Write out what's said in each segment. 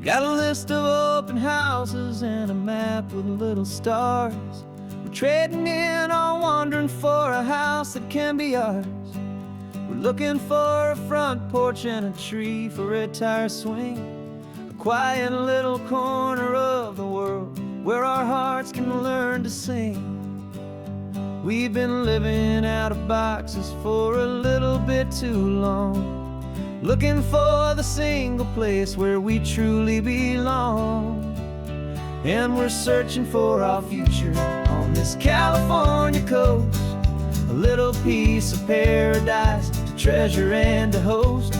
Got a list of open houses and a map with little stars. We're trading in on wandering for a house that can be ours. We're looking for a front porch and a tree for a tire swing, a quiet little corner of the world where our hearts can learn to sing. We've been living out of boxes for a little bit too long, looking for the single place where we truly belong. And we're searching for our future on this California coast, a little piece of paradise to treasure and to host,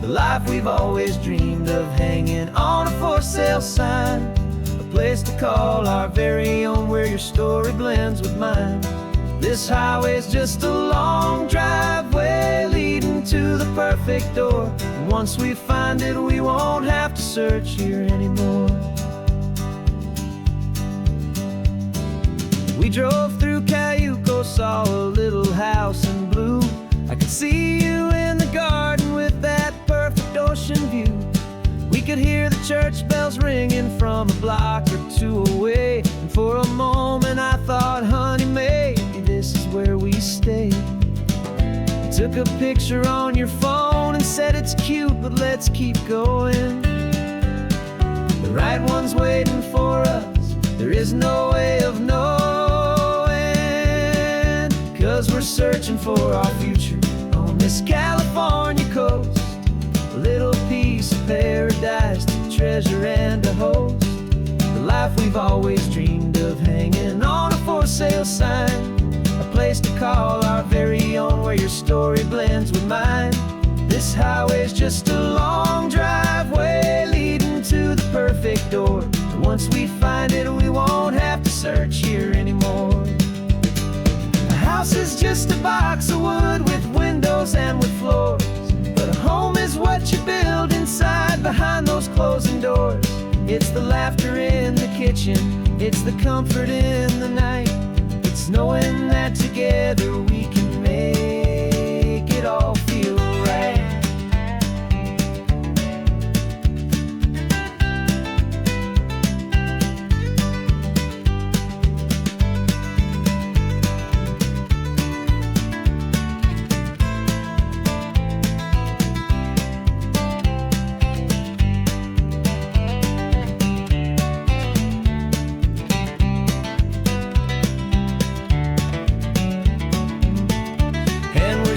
the life we've always dreamed of, hanging on a for sale sign, a place to call our very own where your story blends with mine. This highway's just a long driveway leading to the perfect door, and once we find it we won't have to search here anymore. We drove through Cayuco, saw a little house in blue. I could see you in the garden with that perfect ocean view. We could hear the church bells ringing from a block or two away, and for a moment I thought, honey, maybe this is where we stay. You took a picture on your phone and said it's cute, but let's keep going. The right one's waiting for us, there is no way of knowing, 'cause we're searching for our future on this California coast, a little piece of paradise to treasure and to host, the life we've always dreamed of, hanging on a for sale sign, a place to call our very own where your story blends with mine. This highway's just a long driveway leading to the perfect door, and once we find it we won't have to search here anymore. A house is just a box of wood with windows and with floors, but a home is what you build inside behind those closing doors. It's the laughter in the kitchen, it's the comfort in the night, it's knowing that together we can make it all feel right.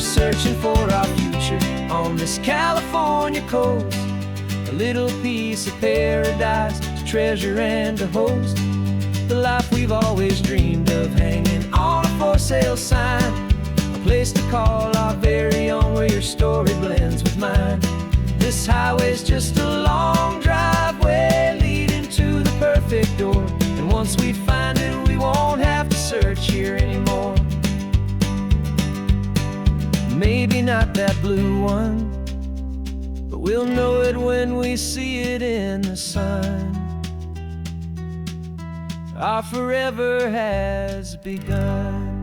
Searching for our future on this California coast, a little piece of paradise to treasure and to host, the life we've always dreamed of, hanging on a for sale sign, a place to call our very own where your story blends with mine. This highway's just a long driveway leading to the perfect door, and once we find it we won't have to search here anymore. Maybe not that blue one, but we'll know it when we see it in the sun. Our forever has begun.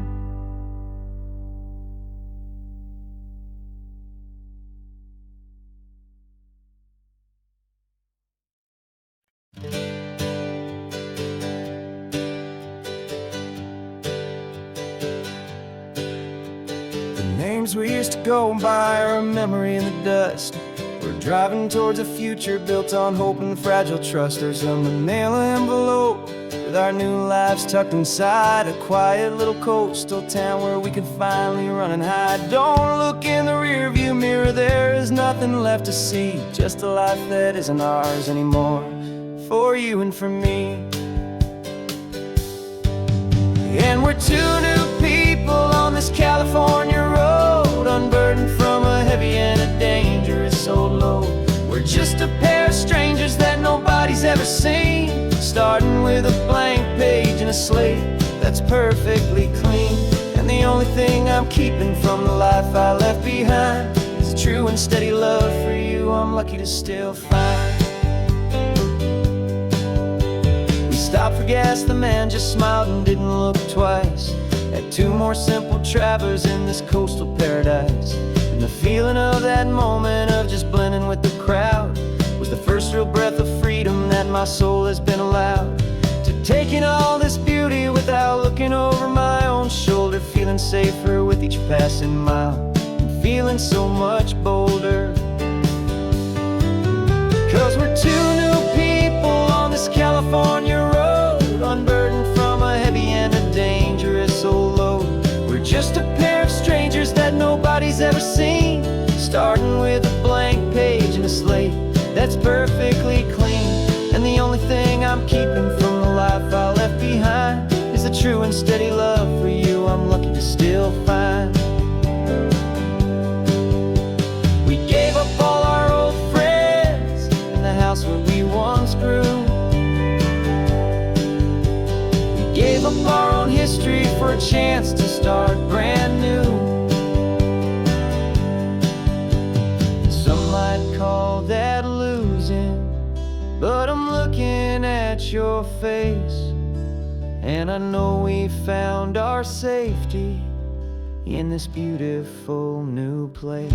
Names we used to go by are a memory in the dust. We're driving towards a future built on hope and fragile trust. There's a manila envelope with our new lives tucked inside, a quiet little coastal town where we could finally run and hide. Don't look in the rearview mirror, there is nothing left to see, just a life that isn't ours anymore, for you and for me. And we're two new people on this California road, unburdened from a heavy and a dangerous old load. We're just a pair of strangers that nobody's ever seen, starting with a blank page and a slate that's perfectly clean. And the only thing I'm keeping from the life I left behind is a true and steady love for you I'm lucky to still find. Stopped for gas, the man just smiled and didn't look twice. Had two more simple travelers in this coastal paradise, and the feeling of that moment of just blending with the crowd was the first real breath of freedom my soul has been allowed to take in all this beauty without looking over my own shoulder, feeling safer with each passing mile, and feeling so much bolder. 'Cause we're two new people on this California road, unburdened from a heavy and a dangerous old load. We're just a pair of strangers that nobody's ever seen, starting with a blank page and a slate that's perfectly clean. And the only thing I'm keeping from the life I left behind is the true and steady love for you I'm lucky to still find. We gave up all our old friends in the house where we once grew. We gave up our own history for a chance to start brand new. Some might call that losing, but I'm looking at your face, and I know we found our safety in this beautiful new place.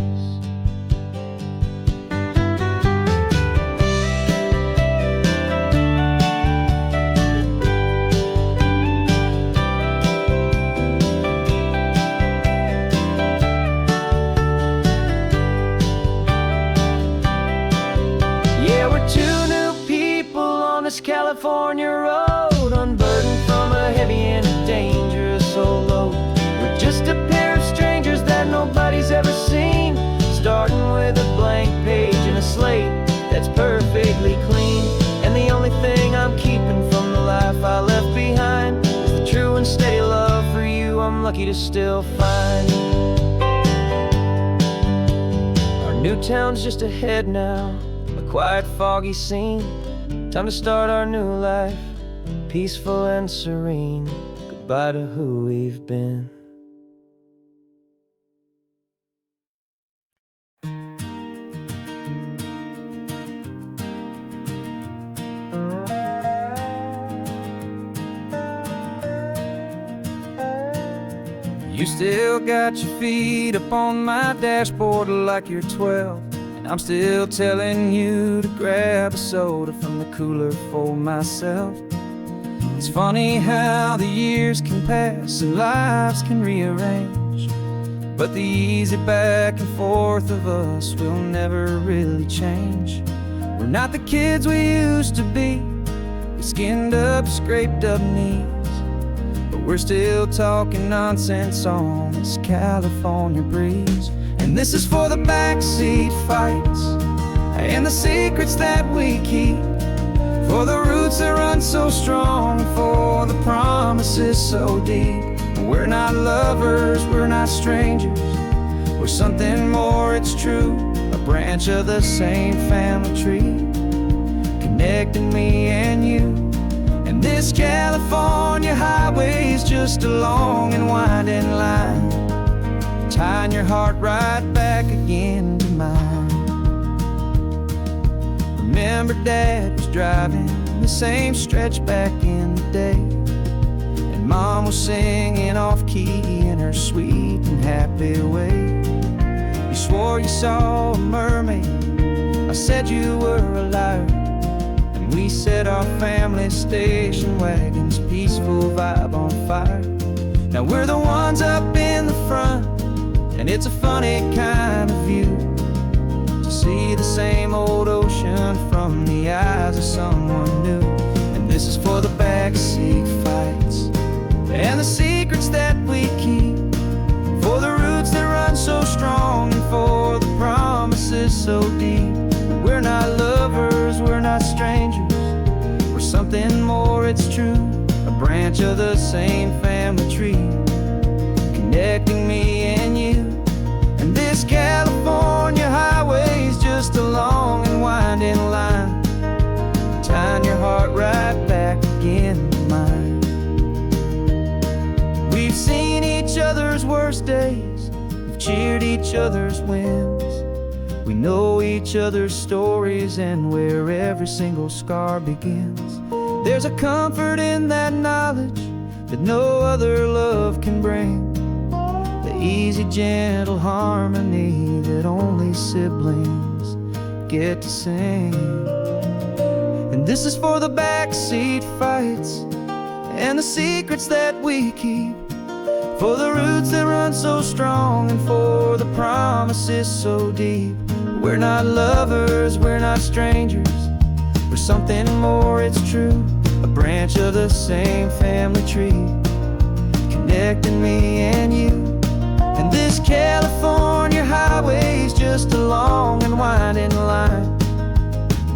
Yeah, we're two new people on this California road, unburdened from a heavy and a dangerous old load. We're just a pair of strangers that nobody's ever seen, starting with a blank page and a slate that's perfectly clean. And the only thing I'm keeping from the life I left behind is the true and steady love for you I'm lucky to still find. Our new town's just ahead now, a quiet, foggy scene. Time to start our new life, peaceful and serene. Goodbye to who we've been. You still got your feet up on my dashboard like you're 12, and I'm still telling you to grab a soda from the cooler for myself. It's funny how the years can pass and lives can rearrange, but the easy back and forth of us will never really change. We're not the kids we used to be, with skinned up, scraped up knees, but we're still talking nonsense on this California breeze. And this is for the backseat fights and the secrets that we keep, for the roots that run so strong, for the promises so deep. We're not lovers, we're not strangers, we're something more, it's true. A branch of the same family tree, connecting me and you. And this California highway's just a long and winding line, tying your heart right back again to mine. Remember Dad was driving the same stretch back in the day, and Mom was singing off-key in her sweet and happy way. You swore you saw a mermaid, I said you were a liar, and we set our family station wagon's peaceful vibe on fire. Now we're the ones up in the front, and it's a funny kind of view to see the same old ocean from the eyes of someone new. And this is for the backseat fights and the secrets that we keep, for the roots that run so strong, and for the promises so deep. We're not lovers, we're not strangers, we're something more, it's true. A branch of the same family tree, connecting me and you. And this California highway's just a long and winding line, tying your heart right back again to mine. We've seen each other's worst days, we've cheered each other's wins. We know each other's stories and where every single scar begins. There's a comfort in that knowledge that no other love can bring, the easy, gentle harmony that only siblings get to sing. And this is for the backseat fights and the secrets that we keep, for the roots that run so strong and for the promises so deep. We're not lovers, we're not strangers, we're something more, it's true. A branch of the same family tree, connecting me and you. And this California highway's just a long and winding line,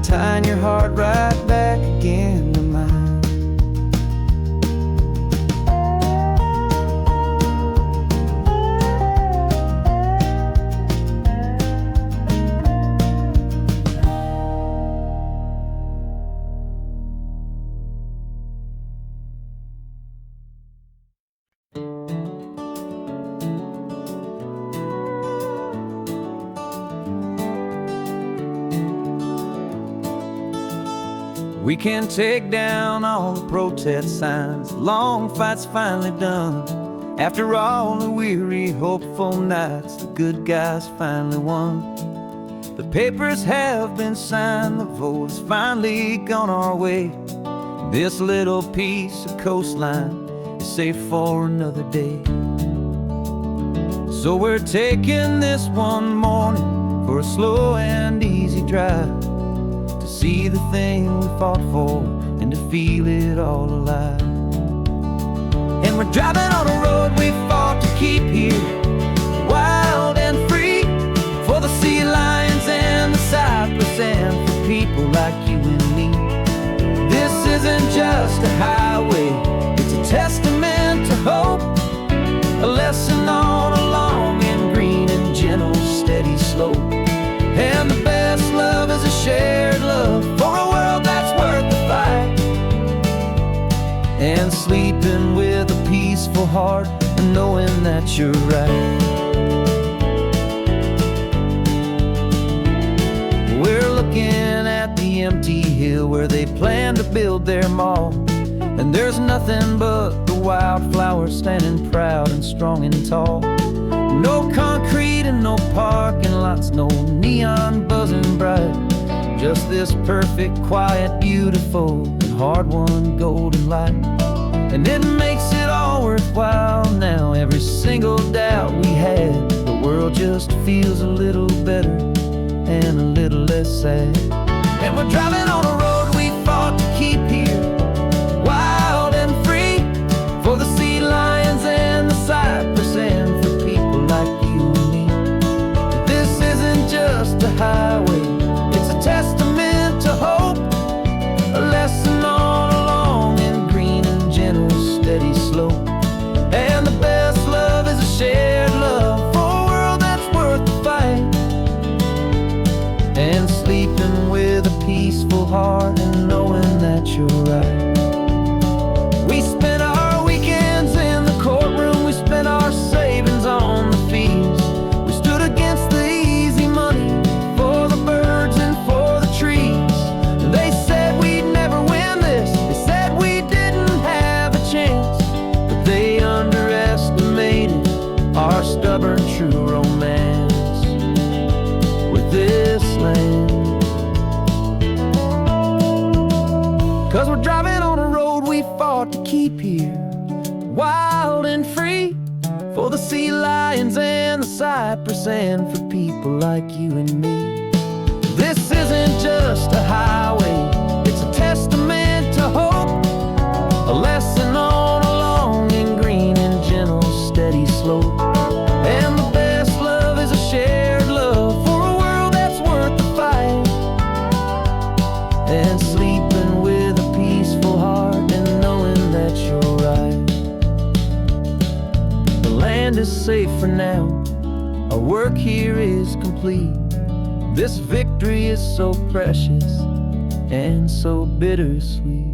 tying your heart right back again to mine. We can take down all the protest signs, long fights finally done. After all the weary, hopeful nights, the good guys finally won. The papers have been signed, the vote's finally gone our way. This little piece of coastline is safe for another day. So we're taking this one morning for a slow and easy drive, to see the thing we fought for and to feel it all alive. And we're driving on a road we fought to keep here, wild and free, for the sea lions and the cypress and for people like you and me. This isn't just a highway, it's a testament to hope, a lesson on a long and green and gentle steady slope. And the best love is a shared love for a world that's worth the fight, and sleeping with a peaceful heart and knowing that you're right. We're looking at the empty hill where they plan to build their mall, and there's nothing but the wildflowers standing proud and strong and tall. No concrete and no parking lots, no neon buzzing bright, just this perfect, quiet, beautiful, and hard-won golden light. And it makes it all worthwhile now, every single doubt we had. The world just feels a little better and a little less sad. And we're driving on a road we fought to keep here, wild and free, for the sea lions and the cypress and for people like you and me. This isn't just a highway, it's a testament to hope, a lesson on a long and green and gentle steady slope. And the best love is a shared love for a world that's worth the fight, and sleeping with a peaceful heart and knowing that you're right. We spent our weekends in the courtroom, we spent our savings on the fees. We stood against the easy money for the birds and for the trees. They said we'd never win this, they said we didn't have a chance, but they underestimated our stubborn true romance with this land. 'Cause we're driving on a road we fought to keep here, wild and free, for the sea lions and the cypress and for people like you and me. This isn't just a highway, it's a testament to hope, a lesson on a long and green and gentle steady slope. And the best love is a shared love for a world that's worth the fight, and sleeping with a peaceful heart and knowing that you're right. The land is safe for now, our work here is complete. This victory is so precious and so bittersweet.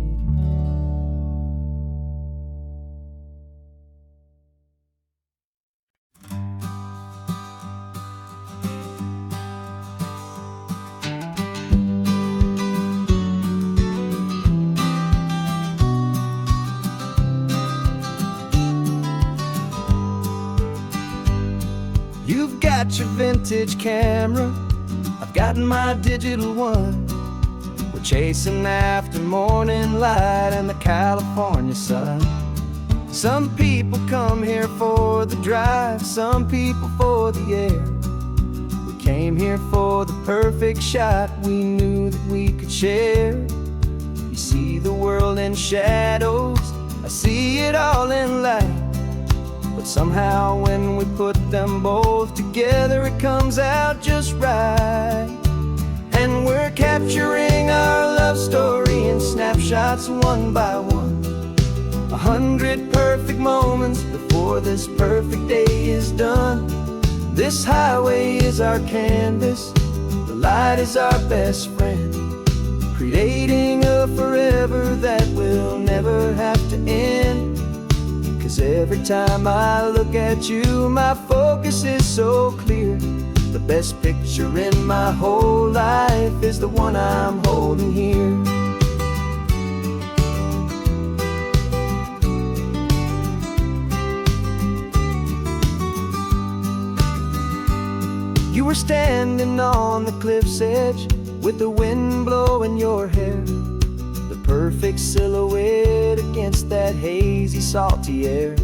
You've got your vintage camera, I've got my digital one. We're We're chasing after morning light and the California sun. Some people come here for the drive, some people for the air. We came here for the perfect shot we knew that we could share. You see the world in shadows, I see it all in light. But somehow when we put them both together, it comes out just right. And we're capturing our love story in snapshots one by one. 100 perfect moments before this perfect day is done. This highway is our canvas, the light is our best friend, creating a forever that will never have to end. 'Cause every time I look at you, my focus is so clear. The best picture in my whole life is the one I'm holding here. You were standing on the cliff's edge with the wind blowing your hair, the perfect silhouette against that hazy, salty air.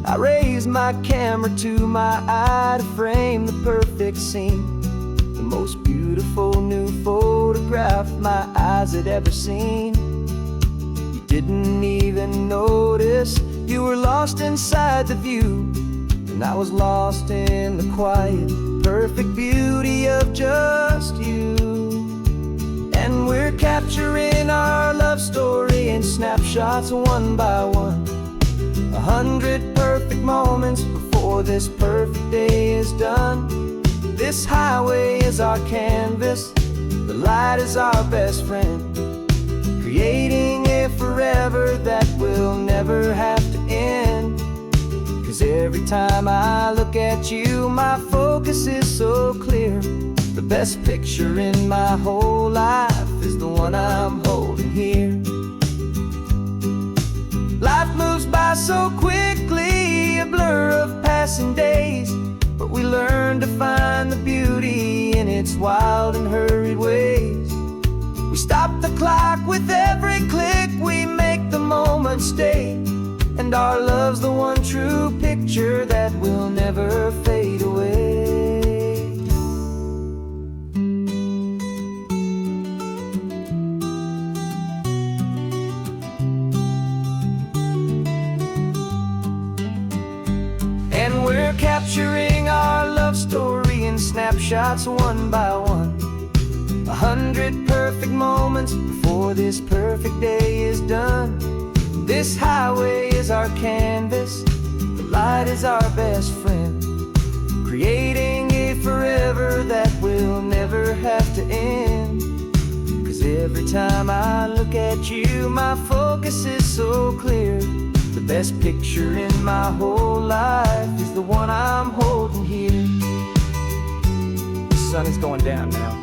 I raised my camera to my eye to frame the perfect scene, the most beautiful new photograph my eyes had ever seen. You didn't even notice you were lost inside the view, and I was lost in the quiet, perfect beauty of just you. And we're capturing our love story in snapshots one by one. 100 perfect moments before this perfect day is done. This highway is our canvas, the light is our best friend, creating a forever that will never have to end. 'Cause every time I look at you, my focus is so clear. The best picture in my whole life is the one I'm holding here. Life moves by so quickly, a blur of passing days, but we learn to find the beauty in its wild and hurried ways. We stop the clock with every click, we make the moment stay, and our love's the one true picture that will never fade away. And we're capturing our love story in snapshots one by one. 100 perfect moments before this perfect day is done. This highway is our canvas, the light is our best friend, creating a forever that will never have to end. 'Cause every time I look at you, my focus is so clear. The best picture in my whole life is the one I'm holding here. The sun is going down now.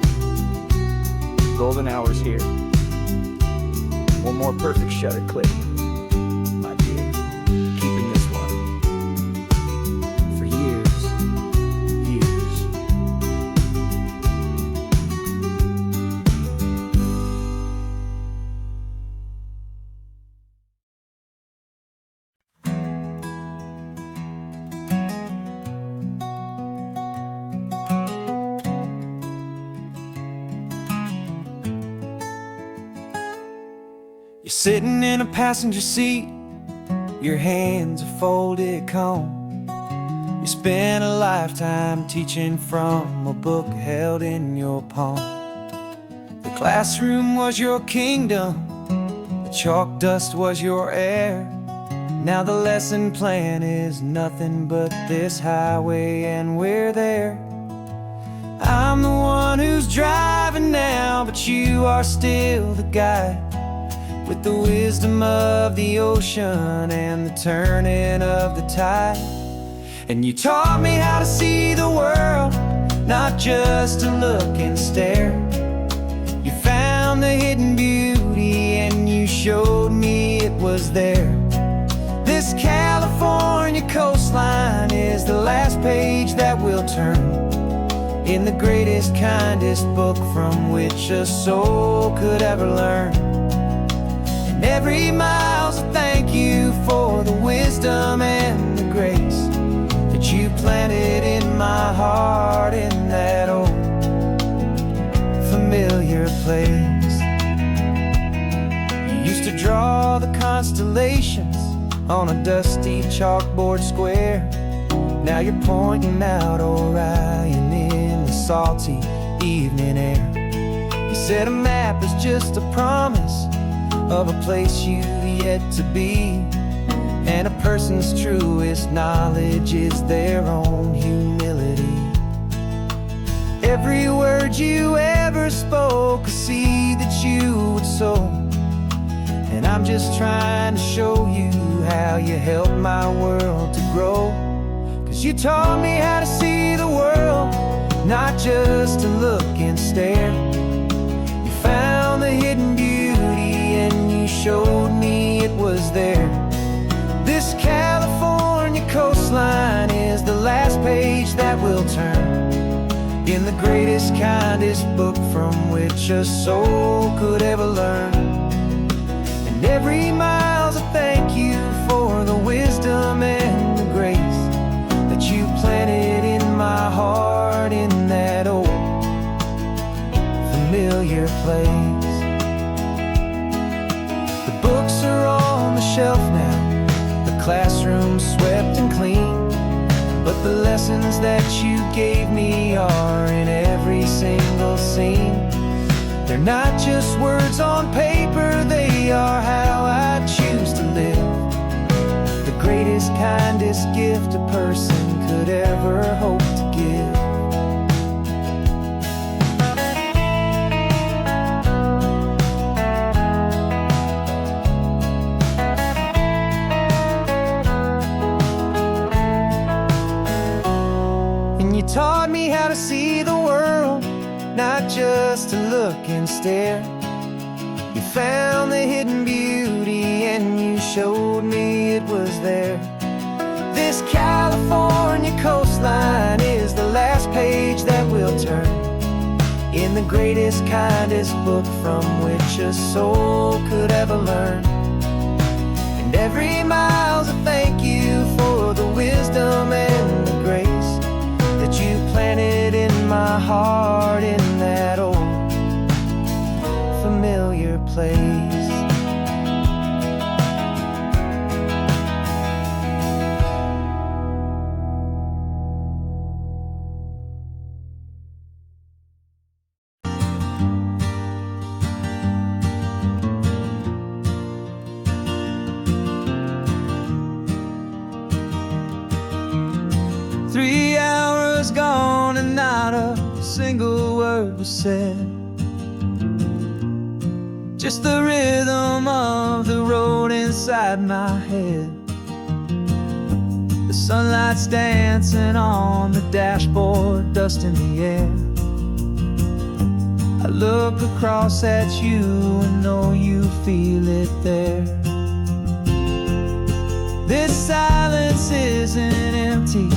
Golden hour's here. One more perfect shutter click, my dear. Keeping this one for years, years. You're sitting in a passenger seat, your hands are folded calm. You spent a lifetime teaching from a book held in your palm. The classroom was your kingdom, the chalk dust was your air. Now the lesson plan is nothing but this highway and we're there. I'm the one who's driving now, but you are still the guide, with the wisdom of the ocean and the turning of the tide. And you taught me how to see the world, not just to look and stare. You found the hidden beauty and you showed me it was there. This California coastline is the last page that we'll turn. in the greatest, kindest book from which a soul could ever learn. And every mile's a thank you for the wisdom and the grace that you planted in my heart in that old familiar place. You used to draw the constellations on a dusty chalkboard square. Now you're pointing out Orion in the salty evening air. You said a map is just a promise of a place you've yet to be, and a person's truest knowledge is their own humility. Every word you ever spoke, a seed that you would sow, and I'm just trying to show you how you helped my world to grow. 'Cause you taught me how to see the world, not just to look and stare. You found the hidden beauty and you showed me it was there. This California coastline is the last page that we'll turn in the greatest, kindest book from which a soul could ever learn. And every mile's a thank you for the wisdom and the grace that you planted in my heart in that old familiar place. The books are on the shelf now, the classroom swept and clean, but the lessons that you gave me are in every single scene. They're not just words on paper, they are how I choose to live. The greatest, kindest gift a person could ever hope to give. 'And you taught me how to see the world, not just to look and stare. You found the hidden beauty and you showed me it was there. This California coastline is the last page that we'll turn in the greatest, kindest book from which a soul could ever learn. And every mile's a thank you for the wisdom and the grace that you planted in my heart in that old familiar place. Three hours gone and not a single word was said. Just the rhythm of the road inside my head. The sunlight's dancing on the dashboard, dust in the air. I look across at you and know you feel it there. This silence isn't empty,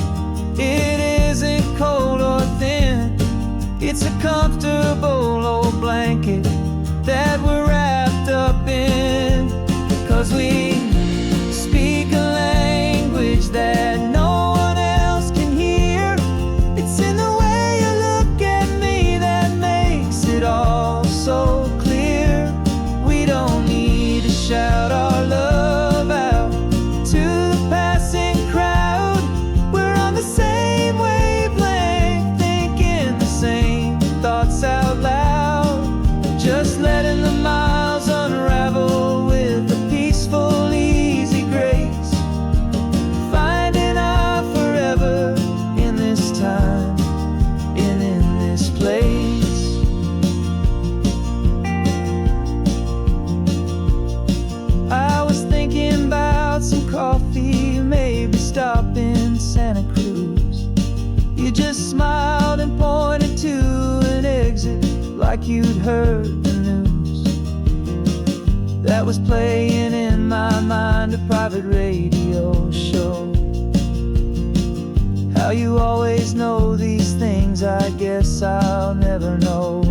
it isn't cold or thin. It's a comfortable old blanket that we're wrapped up in. 'Cause we speak a language that no one else can hear. It's in the way you look at me that makes it all so clear. We don't need to shout our love out to the passing crowd. We're on the same wavelength, thinking the same thoughts out loud. Just letting the miles unravel with a peaceful, easy grace. Finding our forever in this time and in this place. I was thinking about some coffee, maybe stop in Santa Cruz. You just smiled and pointed to an exit like you'd heard the news. That was playing in my mind, a private radio show. How How you always know these things, I guess I'll never know.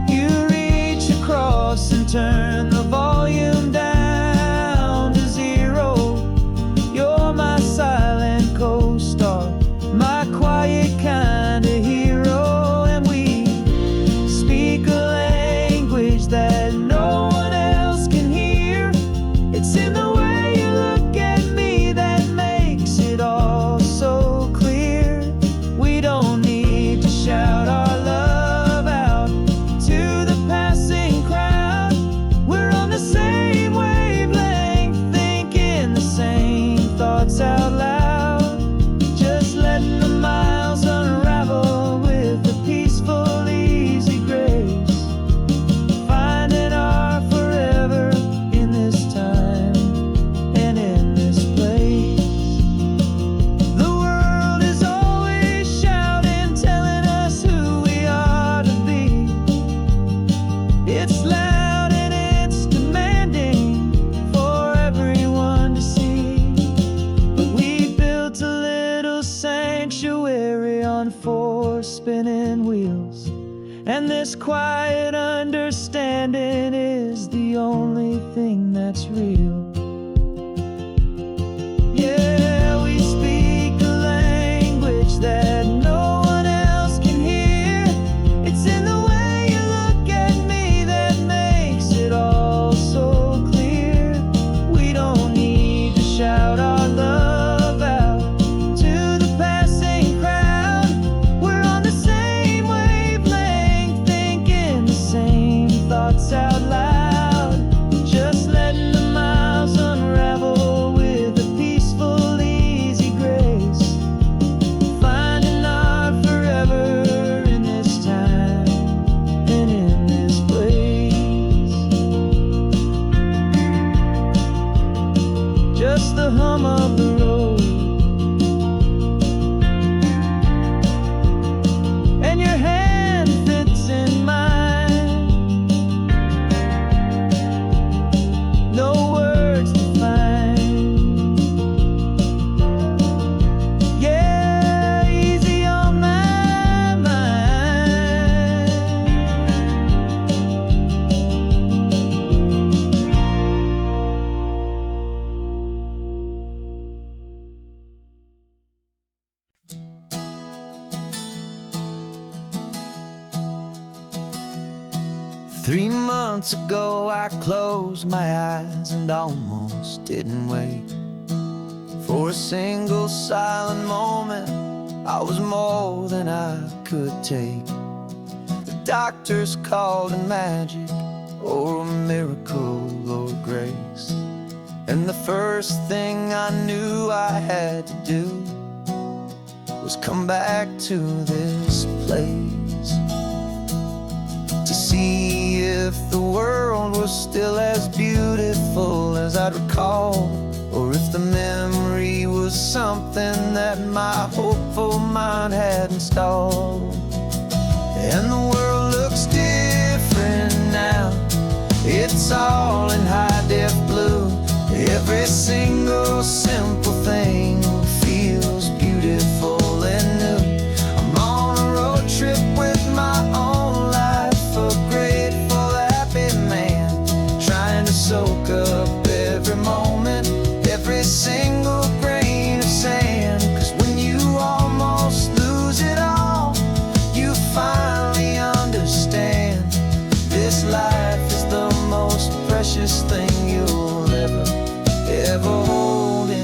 You reach across and turn the volume down to zero. You're my silent co-star, my quiet kind of hero. And we speak a language that no one else can hear. It's in the way you look at me that makes it all so clear. We don't need to shout our love out to the passing crowd. We're on the same wavelength, thinking the same thoughts out loud. Just letting the miles unravel with a peaceful, easy grace. Finding our forever in this time and in this place. The world is always shouting, telling us who we are to be. It's loud and it's demanding for everyone to see. But we built a little sanctuary on 4 spinning wheels, and this quiet understanding is the only thing that's real. Yeah, we speak a language that no one else can hear. It's in the way you look at me that makes it all so clear. We don't need to shout our love out to the passing crowd. We're on the same wavelength, thinking the same thoughts out loud. Just letting the miles unravel with a peaceful, easy grace. Finding our forever in this time and in this place. Just the hum of the road and your hand fits in mine. No words to find. Yeah, easy on my mind. 3 months ago I closed my eyes and almost didn't wait for a single silent moment. I was more than I could take. The doctors called it magic or a miracle or grace, and the first thing I knew I had to do was come back to this place to see if the world was still as beautiful as I'd recall, or if the memory was something that my hopeful mind had installed. And the world looks different now. It's all in high-def blue. Every single simple thing feels beautiful and new. I'm on a road trip with my own life, a grateful, happy man, trying to soak up every moment, every single grain of sand. 'Cause when you almost lose it all, you finally understand this life is the most precious thing you'll ever hold in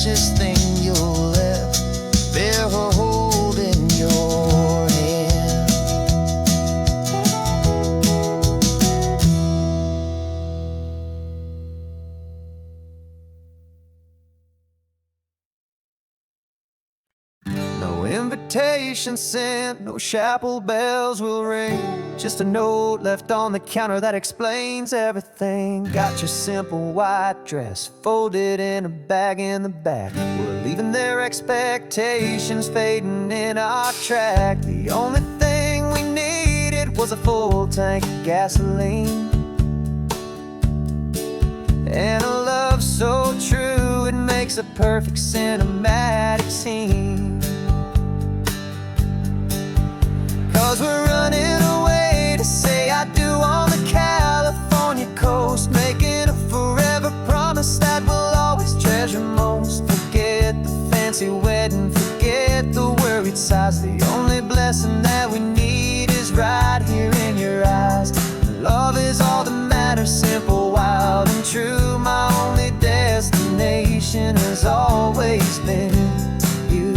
precious thing you'll ever hold in your hand. No invitation sent, no chapel bells will ring, just a note left on the counter that explains everything. Got your simple white dress folded in a bag in the back. We're leaving their expectations fading in our track. The only thing we needed was a full tank of gasoline, and a love so true it makes a perfect cinematic scene. 'Cause we're running away to say I do on the California coast, making a forever promise that we'll always treasure most. Forget the fancy wedding, forget the worried sighs. The only blessing that we need is right here in your eyes. Love is all that matters, simple, wild, and true. My only destination has always been you.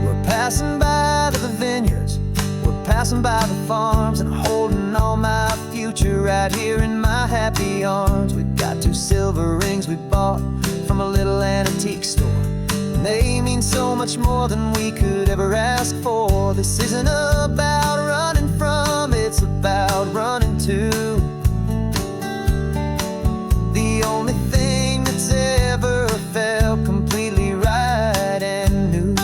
We're passing by the vineyards, we're passing by the farms, and holding on my future right here in my happy arms. We've got 2 silver rings we bought from a little antique store, and they mean so much more than we could ever ask for. This isn't about running from, it's about running to the only thing that's ever felt completely right and new.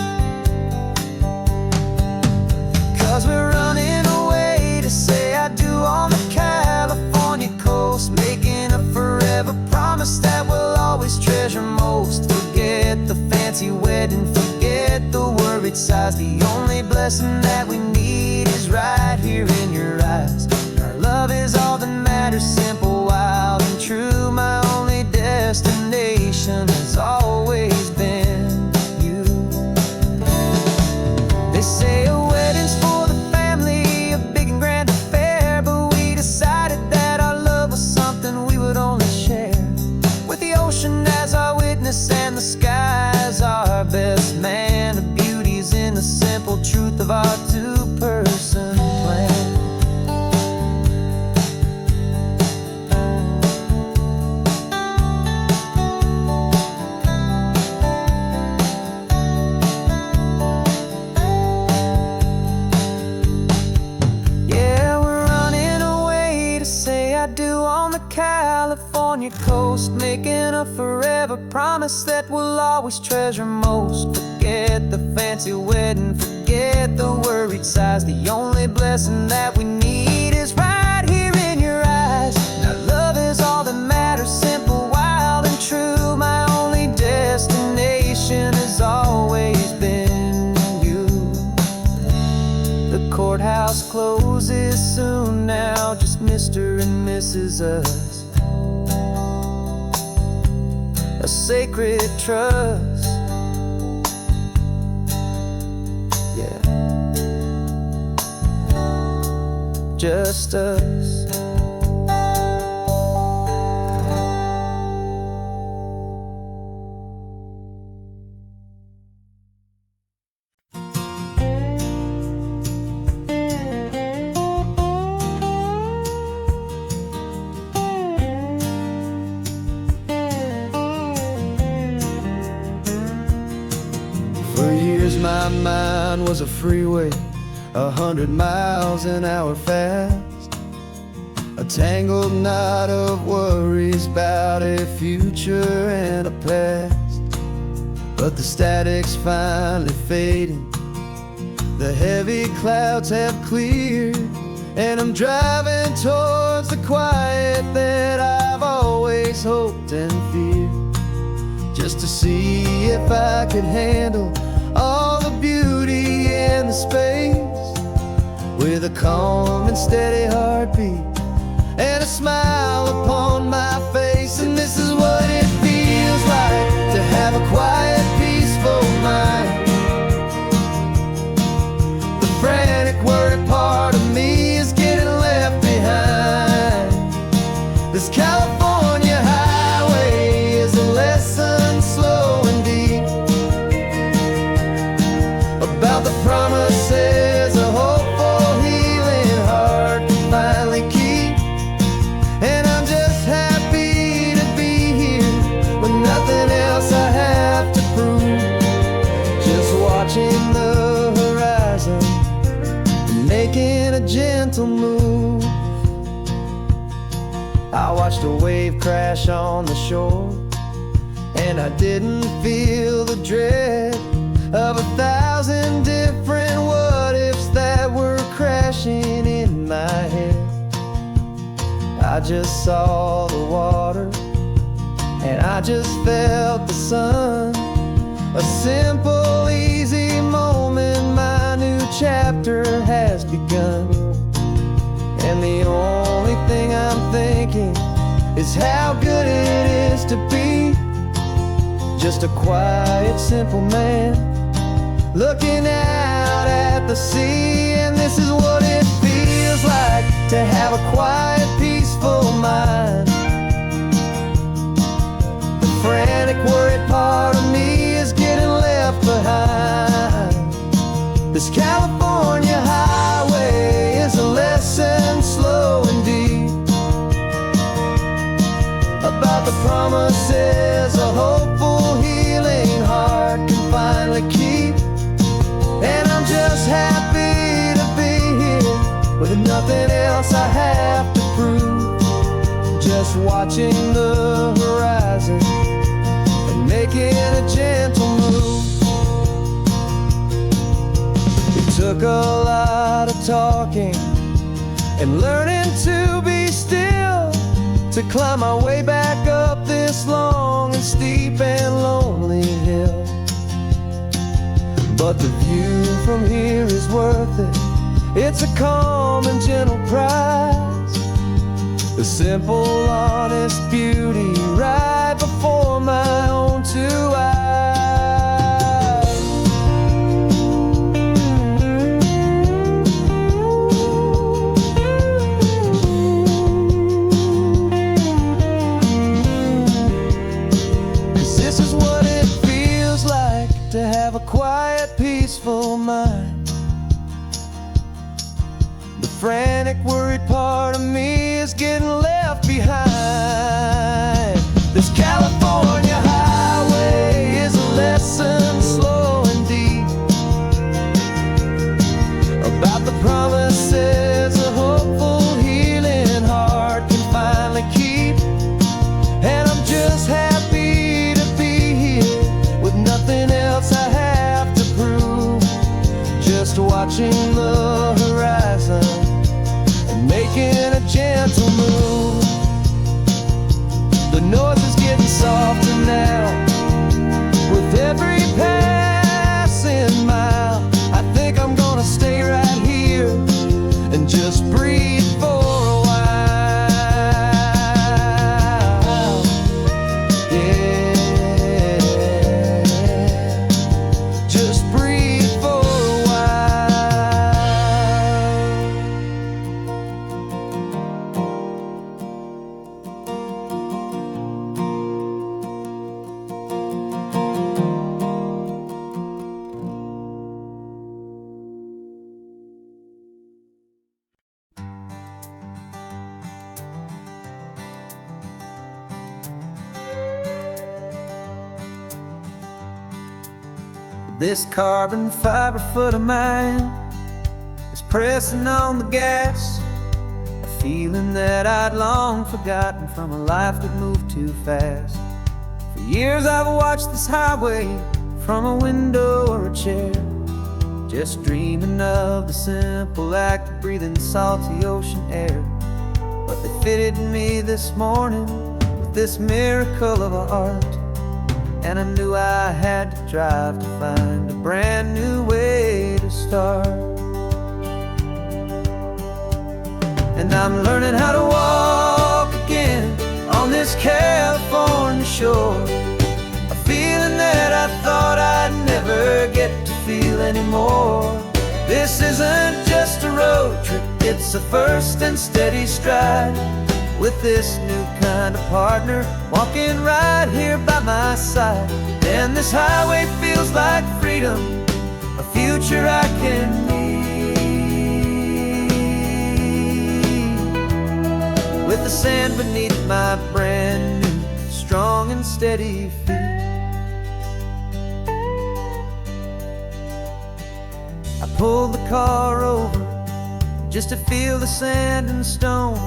'Cause we're running away to say I do on the California coast, making a forever promise that we'll always treasure most. Forget the fancy wedding, forget the worried sighs. The only blessing that we need is right here in your eyes. Our love is all that matters, simple, wild, and true. My only destination has always been you. They say a wedding's for the family, a big and grand affair, but we decided that our love was something we would only share with the ocean as our witness and the sky as our best man. The beauty's in the simple truth of our 2-person plan. Yeah, we're running away to say I do on the California coast, making a forever promise that we'll always treasure most. Forget the fancy wedding, forget the worried sighs. The only blessing that we need is right here in your eyes. Now love is all that matters, simple, wild, and true. My only destination has always been you. The courthouse closes soon now, just Mr. and Mrs. Us, a sacred trust. Yeah, just us. For years my mind was a freeway, 100 miles an hour fast, a tangled knot of worries about a future and a past. But the static's finally fading, the heavy clouds have cleared, and I'm driving towards the quiet that I've always hoped and feared, just to see if I could handle all the beauty in the space, with a calm and steady heartbeat and a smile upon my face. And this is what it feels like to have a quiet, peaceful mind. The frantic, worried part of me is getting left behind. This California highway gentle move. I watched a wave crash on the shore, and I didn't feel the dread of 1,000 different what-ifs that were crashing in my head. I just saw the water, and I just felt the sun. A simple, easy moment, my new chapter has begun. And the only thing I'm thinking is how good it is to be just a quiet, simple man looking out at the sea. And this is what it feels like to have a quiet, peaceful mind. The frantic, worried part of me is getting left behind. This California highway is a lesson slow and deep about the promises a hopeful, healing heart can finally keep. And I'm just happy to be here with nothing else I have to prove. Just watching the horizon and making a gentle move. It took a lot of talking and learning to be still to climb my way back up this long and steep and lonely hill. But the view from here is worth it. It's a calm and gentle prize. The simple, honest beauty right before my own two eyes. 'Cause this is what it feels like to have a quiet, peaceful mind. The frantic, worried part of me is getting left behind. This California highway is a lesson slow and deep about the promises a hopeful, healing heart can finally keep. And I'm just happy to be here with nothing else I have to prove. Just watching the horizon and making a gentle move. The noise is getting softer now with every passing mile. I think I'm gonna stay right here and just breathe for a while. Yeah, just breathe for a while. This carbon fiber foot of mine is pressing on the gas, a feeling that I'd long forgotten from a life that moved too fast. For years I've watched this highway from a window or a chair, just dreaming of the simple act of breathing salty ocean air. But they fitted me this morning with this miracle of art, and I knew I had to drive to find a brand new way to start. And I'm learning how to walk again on this California shore, a feeling that I thought I'd never get to feel anymore. This isn't just a road trip, it's a first and steady stride, with this new kind of partner walking right here by my side. And this highway feels like freedom, a future I can need, with the sand beneath my brand new, strong and steady feet. I pulled the car over just to feel the sand and stone.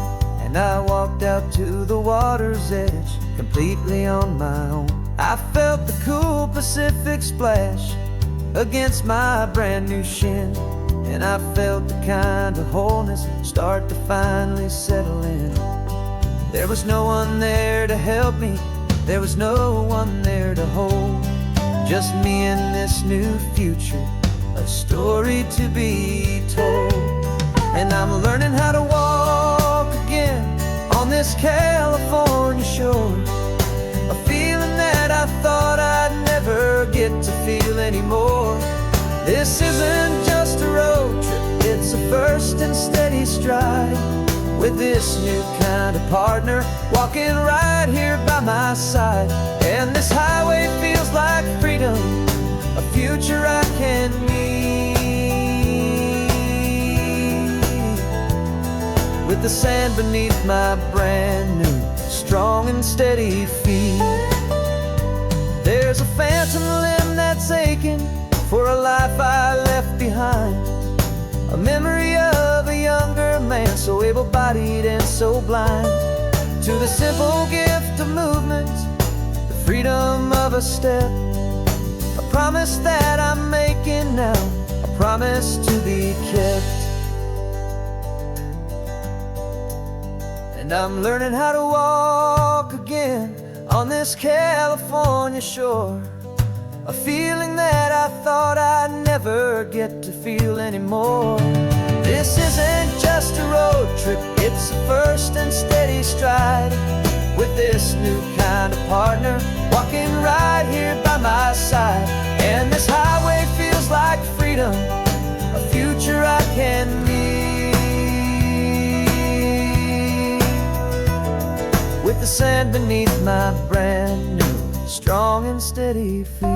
And I walked out to the water's edge, completely on my own. I felt the cool Pacific splash against my brand new shin, and I felt the kind of wholeness start to finally settle in. There was no one there to help me, there was no one there to hold, just me and this new future, a story to be told. And I'm learning how to walk again on this California shore, a feeling that I thought I'd never get to feel anymore. This isn't just a road trip, it's a first and steady stride, with this new kind of partner walking right here by my side. And this highway feels like freedom, a future I can meet, with the sand beneath my brand new, strong and steady feet. There's a phantom limb that's aching for a life I left behind, a memory of a younger man, so able-bodied and so blind, to the simple gift of movement, the freedom of a step, a promise that I'm making now, a promise to be kept. And I'm learning how to walk again on this California shore, a feeling that I thought I'd never get to feel anymore. This isn't just a road trip, it's a first and steady stride, with this new kind of partner walking right here by my side. And this highway feels like freedom, a future I can meet, with the sand beneath my brand new, strong and steady feet.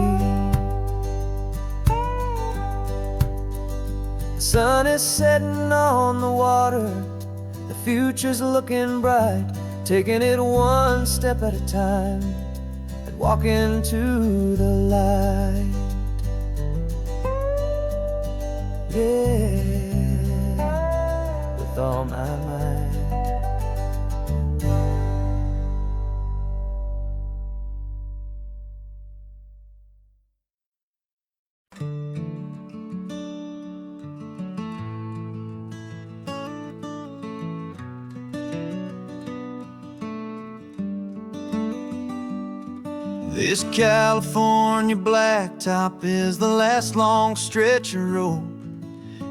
The sun is setting on the water, the future's looking bright, taking it one step at a time and walking to the light. Yeah, with all my might. This California blacktop is the last long stretch of road,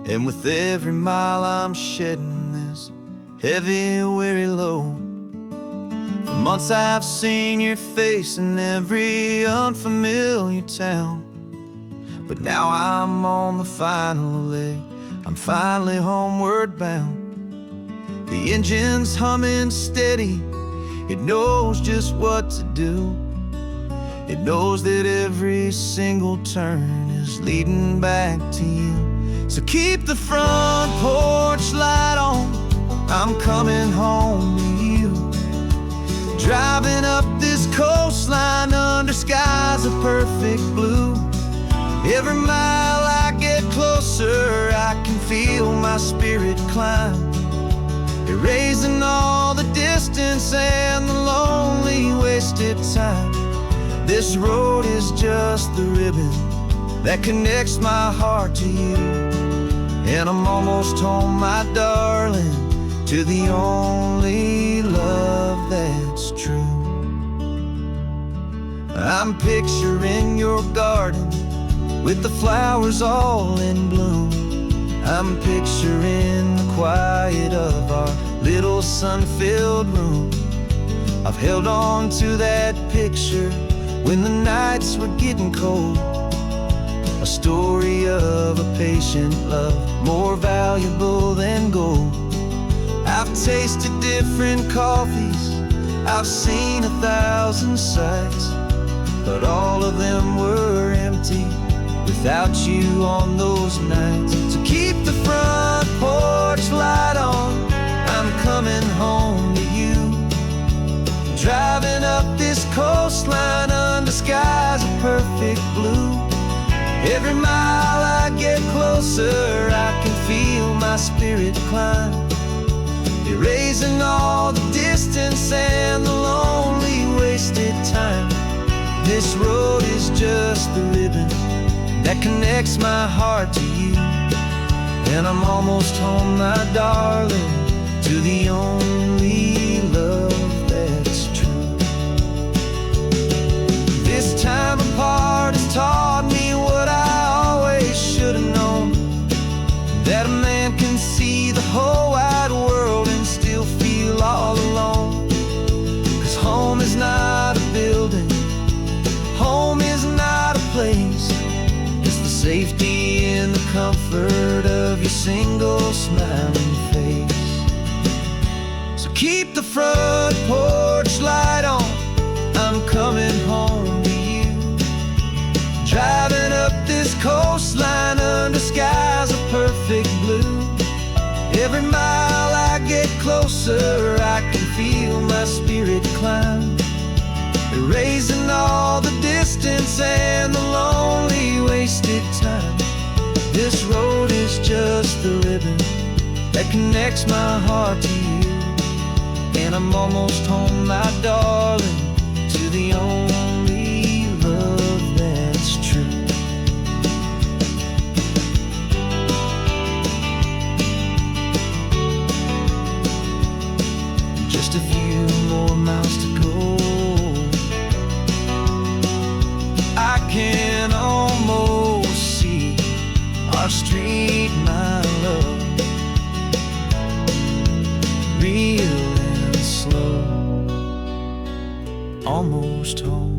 and with every mile I'm shedding this heavy, weary load. For months I've seen your face in every unfamiliar town, but now I'm on the final leg, I'm finally homeward bound. The engine's humming steady, it knows just what to do. It knows that every single turn is leading back to you. So keep the front porch light on, I'm coming home to you. Driving up this coastline under skies of perfect blue. Every mile I get closer, I can feel my spirit climb, erasing all the distance and the lonely wasted time. This road is just the ribbon that connects my heart to you, and I'm almost home, my darling, to the only love that's true. I'm picturing your garden with the flowers all in bloom. I'm picturing the quiet of our little sun-filled room. I've held on to that picture when the nights were getting cold, a story of a patient love, more valuable than gold. I've tasted different coffees, I've seen 1,000 sights, but all of them were empty without you on those nights. So keep the front porch light on, I'm coming home to you. Driving up this coastline under skies of perfect blue. Every mile I get closer, I can feel my my spirit climb, erasing all the distance and the lonely wasted time. This road is just the ribbon that connects my heart to you, and I'm almost home, my darling, to the only love that's true. This time apart has taught me what I always should have known, that a man can see the whole wide world and still feel all alone. 'Cause home is not a building, home is not a place, it's the safety and the comfort of your single smiling face. So keep the front porch light on, I'm coming home to you. Driving up this coastline under skies of perfect blue. Every mile I get closer, I can feel my spirit climb, erasing all the distance and the lonely wasted time. This road is just the ribbon that connects my heart to you, and I'm almost home, my darling, to the only love that's true. Just a few more miles to go, I can almost see our street, my love, real and slow, almost home.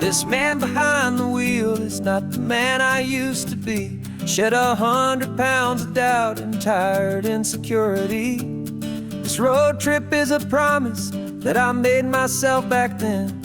This man behind the wheel is not the man I used to be. Shed 100 pounds of doubt and tired insecurity. This road trip is a promise that I made myself back then,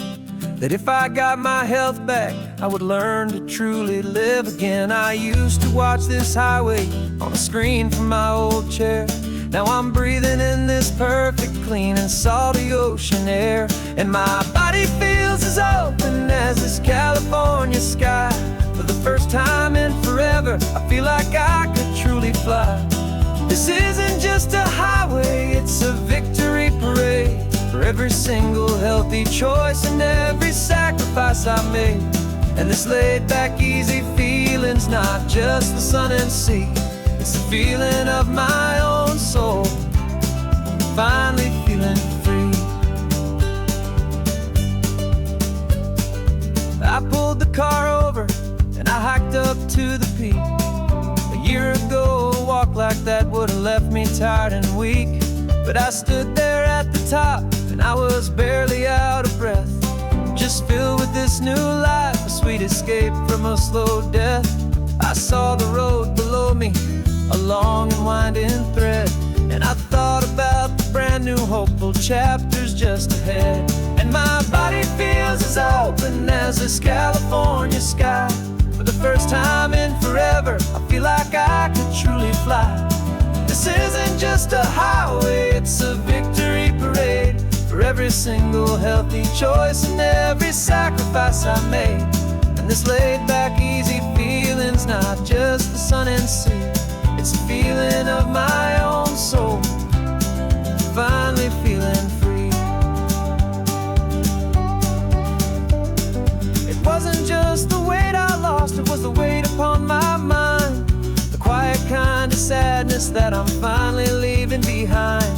that if I got my health back, I would learn to truly live again. I used to watch this highway on a screen from my old chair. Now I'm breathing in this perfect, clean and salty ocean air, and my body feels as open as this California sky. For the first time in forever, I feel like I could truly fly. This isn't just a highway, it's a victory parade for every single healthy choice and every sacrifice I made. And this laid back, easy feeling's not just the sun and sea, it's the feeling of my own soul, finally feeling free. I pulled the car over and I hiked up to the peak. A year ago, a walk like that would have left me tired and weak, but I stood there at the top and I was barely out of breath, just filled with this new life, a sweet escape from a slow death. I saw the road below me, a long and winding thread, and I thought about the brand new hopeful chapters just ahead. And my body feels as open as this California sky. For the first time in forever, I feel like I could truly fly. This isn't just a highway, it's a victory parade for every single healthy choice and every sacrifice I made. And this laid back, easy feeling's not just the sun and sea, it's a feeling of my own soul, finally feeling free. It wasn't just the weight I lost, it was the weight upon my mind, the quiet kind of sadness that I'm finally leaving behind.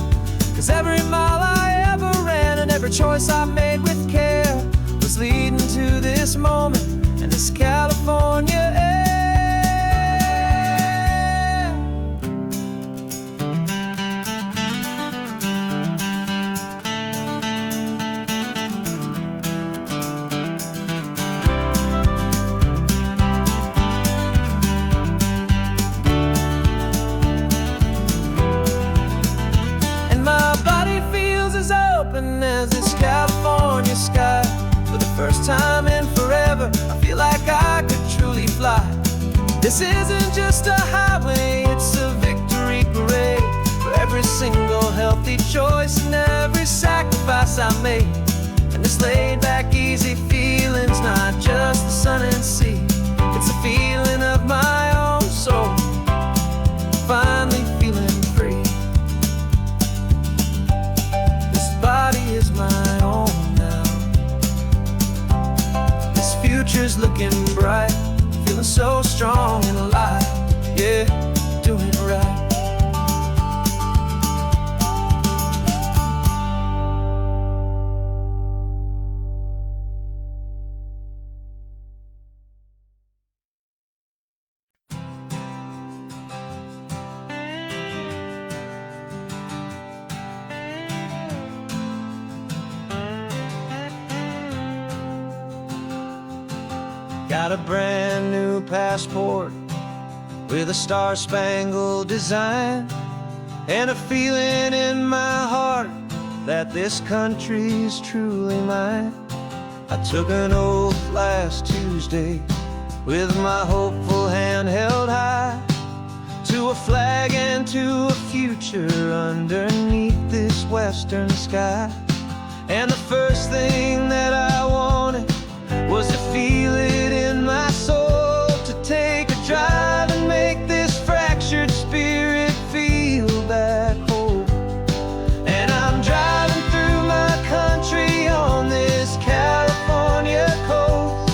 'Cause every mile I ever ran and every choice I made with care was leading to this moment and this California air. As this California This isn't just a highway, it's a victory parade for every single healthy choice and every sacrifice I made. And this laid back easy feeling's not just the sun and sea, it's a feeling of my own soul, finally feeling free. This body is my own now, this future's looking bright, feeling so strong and alive, yeah, doing it right. Got a brand new passport with a star-spangled design, and a feeling in my heart that this country's truly mine. I took an oath last Tuesday with my hopeful hand held high, to a flag and to a future underneath this western sky. And the first thing that I wanted was to feel it in my soul, to take a drive and make this fractured spirit feel back home. And I'm driving through my country on this California coast,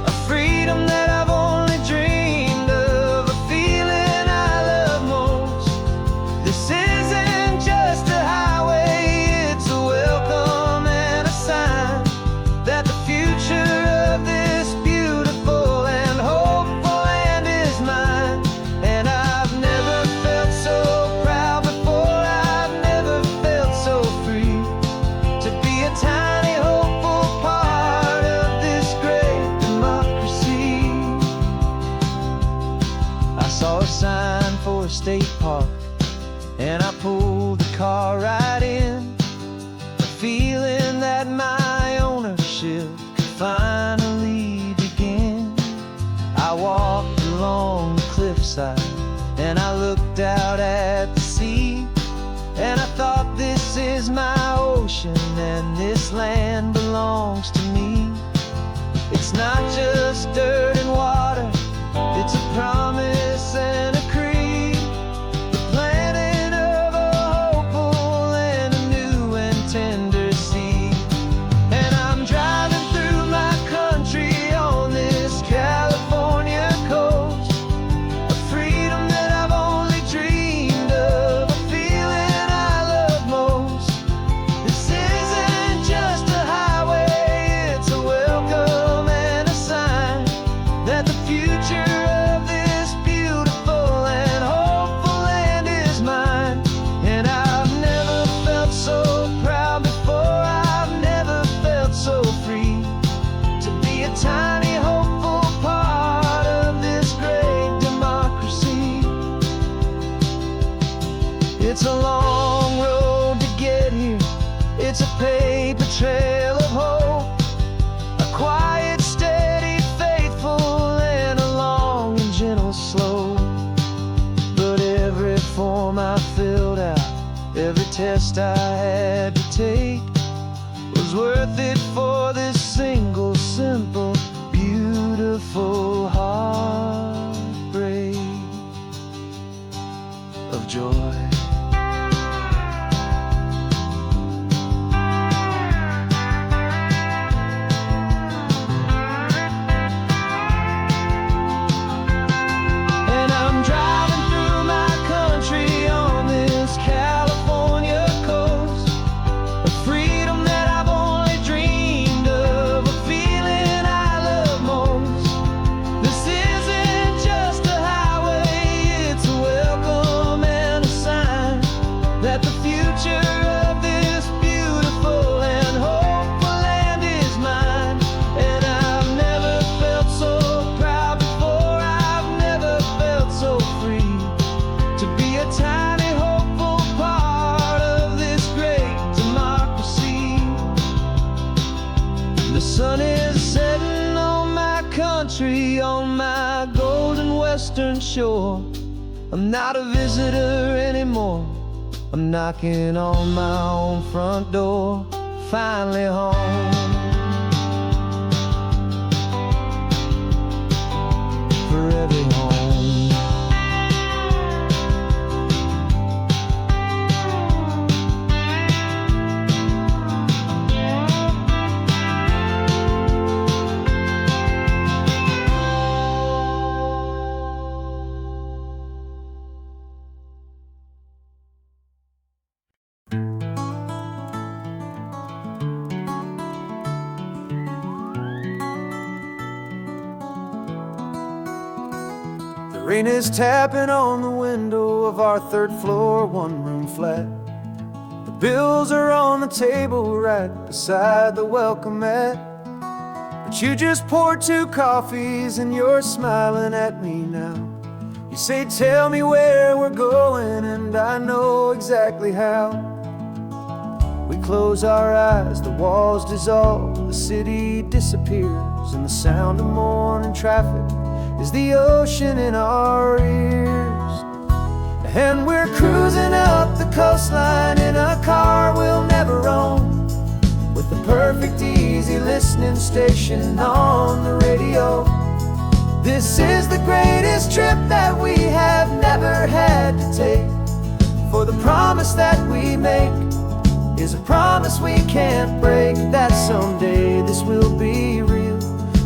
a freedom that I've only dreamed of, a feeling I love most. This isn't just a highway, it's a welcome and a sign that the future of this beautiful and hopeful land is mine. And I've never felt so proud before, I've never felt so free, to be a tiny hopeful part of this great democracy. I saw a sign for a state park, and I pulled the car right in, a feeling that my ownership finally begin. I walked along the cliffside and I looked out at the sea, and I thought, this is my ocean and this land belongs to me. It's not just dirt and water, it's a promise and a creed, the planting of a hopeful and a new and tender seed. And I'm driving through my country on this California coast, a freedom that I've only dreamed of, a feeling I love most. This isn't just a highway, it's a welcome and a sign that the future of this beautiful and hopeful land is mine. And I've never felt so proud before, I've never felt so free, to be a tiny hopeful part of this great democracy. It's a long road to get here, it's a paper trail of hope, a quiet, steady, faithful, and a long and gentle slope. But every form I filled out, every test I had to take, was worth it for this single, simple, beautiful heartbreak of joy. And I'm driving through my country on this California coast, a freedom that I've only dreamed of, a feeling I love most. This isn't just a highway, it's a welcome and a sign that the future of this beautiful and hopeful land is mine. And I've never felt so proud before, I've never felt so free, to be a tiny hopeful part of this great democracy. The sun is setting on my country on my golden western shore. I'm not a visitor anymore. I'm knocking on my own front door, finally home. For every home. The rain is tapping on the window of our third floor, one-room flat. The bills are on the table right beside the welcome mat. But you just poured 2 coffees and you're smiling at me now. You say, tell me where we're going, and I know exactly how. We close our eyes, the walls dissolve, the city disappears, and the sound of morning traffic is the ocean in our ears. And we're cruising up the coastline in a car we'll never own, with the perfect easy listening station on the radio. This is the greatest trip that we have never had to take, for the promise that we make is a promise we can't break, that someday this will be real,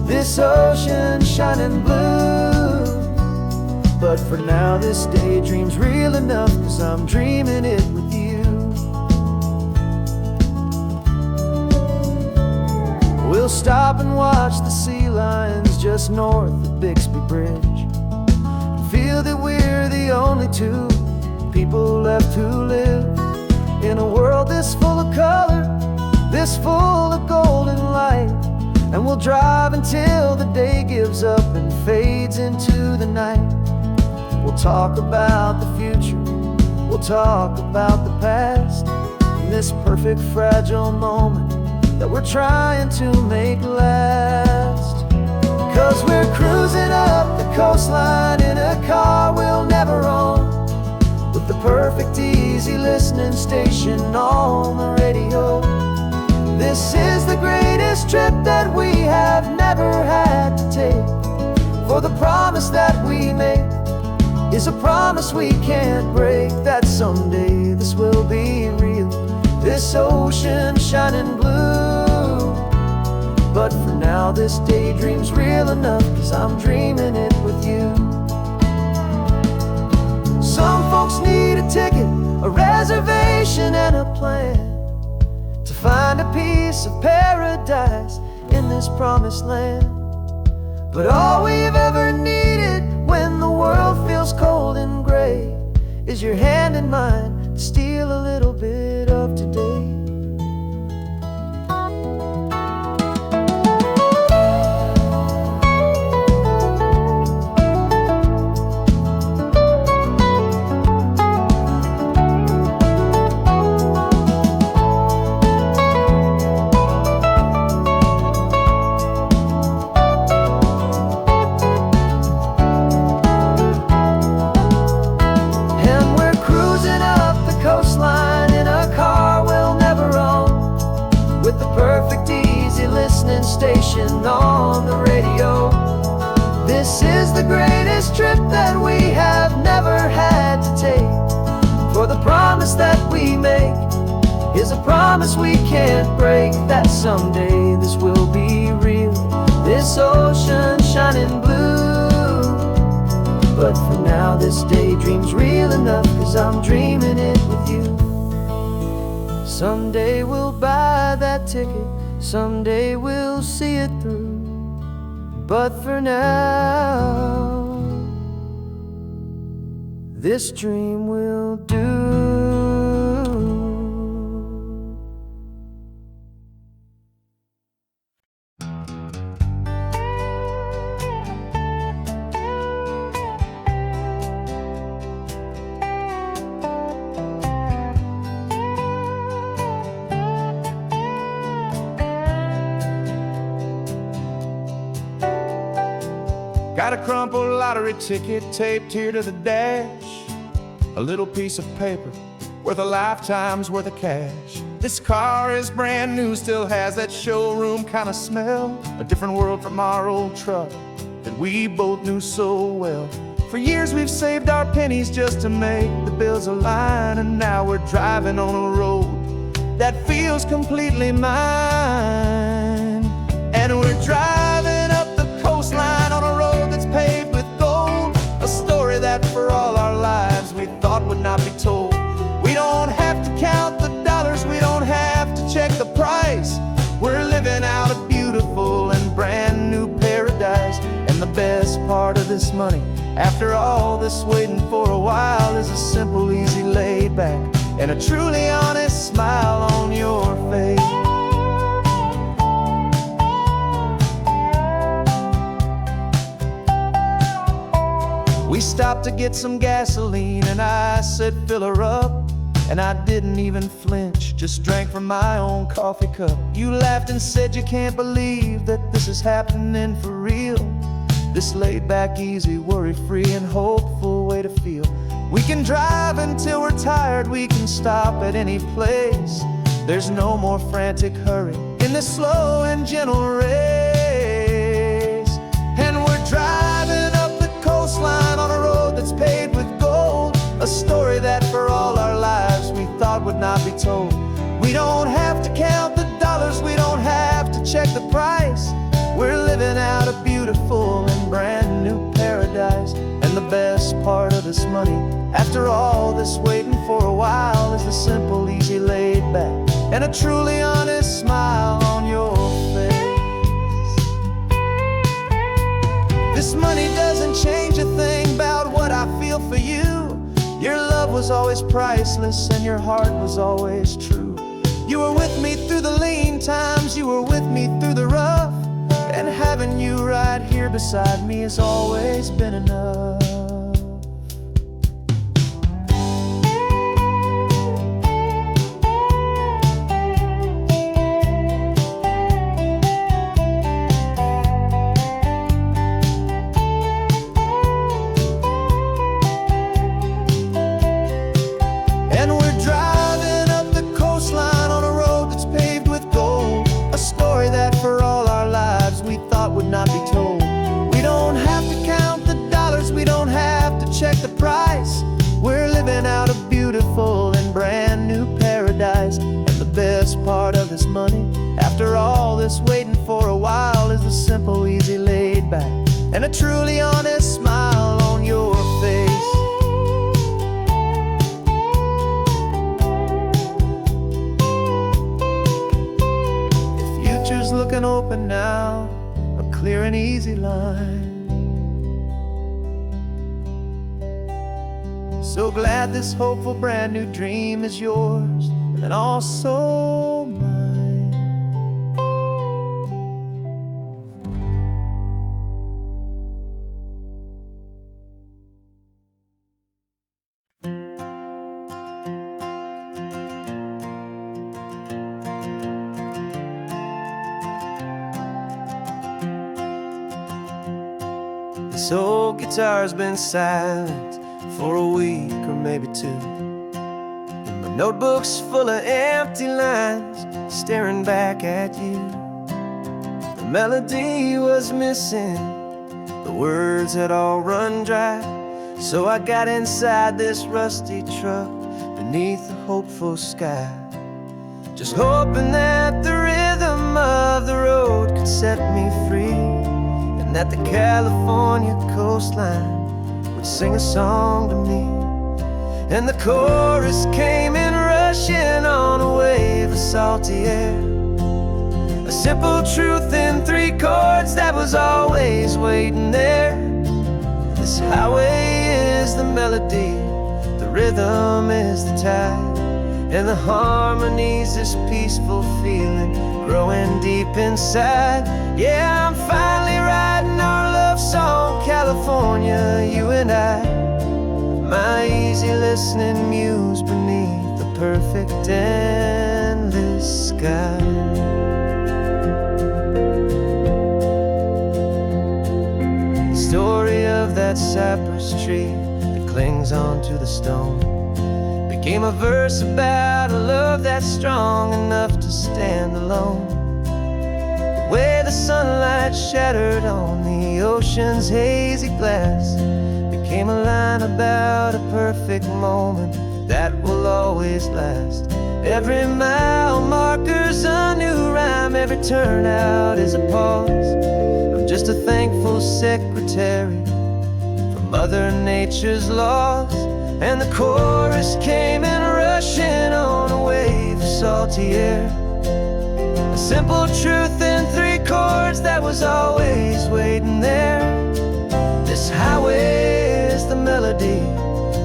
this ocean shining blue. But for now this daydream's real enough, 'cause I'm dreaming it with you. We'll stop and watch the sea lions just north of Bixby Bridge, and feel that we're the only 2 people left who live in a world this full of color, this full of golden light. And we'll drive until the day gives up and fades into the night. We'll talk about the future, we'll talk about the past, in this perfect fragile moment that we're trying to make last. 'Cause we're cruising up the coastline in a car we'll never own, with the perfect easy listening station on the radio. This is the greatest trip that we have never had to take, for the promise that we make is a promise we can't break, that someday this will be real, this ocean shining blue. But for now this daydream's real enough, 'cause I'm dreaming it with you. Some folks need a ticket, a reservation and a plan, to find a piece of paradise in this promised land. But all we've ever needed when the world feels cold and gray is your hand in mine to steal a little bit of today. Station on the radio. This is the greatest trip that we have never had to take, for the promise that we make is a promise we can't break, that someday this will be real, this ocean shining blue. But for now this daydream's real enough, 'cause I'm dreaming it with you. Someday we'll buy that ticket, someday we'll see it through, but for now this dream will do. Got a crumpled lottery ticket taped here to the dash, a little piece of paper worth a lifetime's worth of cash. This car is brand new, still has that showroom kind of smell, a different world from our old truck that we both knew so well. For years we've saved our pennies just to make the bills align, and now we're driving on a road that feels completely mine. And we're driving up the coastline on a road that's paved with gold, a story that for all our lives we thought would not be told. We don't have to count the dollars, we don't have to check the price. We're living out a beautiful and brand new paradise. And the best part of this money, after all this waiting for a while, is a simple, easy, laid back, and a truly honest smile on your face. We stopped to get some gasoline, and I said, fill her up. And I didn't even flinch, just drank from my own coffee cup. You laughed and said you can't believe that this is happening for real. This laid back, easy, worry-free and hopeful way to feel. We can drive until we're tired, we can stop at any place. There's no more frantic hurry in this slow and gentle race. And we're driving up the coastline on a road that's paved with gold, a story that for all our lives we thought would not be told. We don't have to count the dollars, we don't have to check the price. We're living out a beautiful and brand new paradise. And the best part of this money, after all this waiting for a while, is the simple, easy, laid back, and a truly honest smile on your face. This money doesn't change a thing about what I feel for you. Your love was always priceless and your heart was always true. You were with me through the lean times, you were with me through the rough, and having you right here beside me has always been enough. Would not be told. We don't have to count the dollars, we don't have to check the price. We're living out a beautiful and brand new paradise. And the best part of this money, after all this waiting for a while, is the simple, easy, laid back, and a truly honest smile on your face. The future's looking open now, clear and easy line. So glad this hopeful brand new dream is yours and also mine. This old guitar's been silent for a week or maybe two, and my notebook's full of empty lines staring back at you. The melody was missing, the words had all run dry. So I got inside this rusty truck beneath the hopeful sky, just hoping that the rhythm of the road could set me free, that the California coastline would sing a song to me. And the chorus came in rushing on a wave of salty air, a simple truth in 3 chords that was always waiting there. This highway is the melody, the rhythm is the tide, and the harmony's this peaceful feeling growing deep inside. Yeah, I'm finally writing our love song, California, you and I, my easy listening muse beneath the perfect endless sky. The story that cypress tree that clings onto the stone became a verse about a love that's strong enough to stand alone. The way the sunlight shattered on the ocean's hazy glass became a line about a perfect moment that will always last. Every mile marker's a new rhyme, every turnout is a pause. I'm just a thankful secretary for Mother Nature's laws. And the chorus came in rushing on a wave of salty air, a simple truth in 3 chords that was always waiting there. This highway is the melody,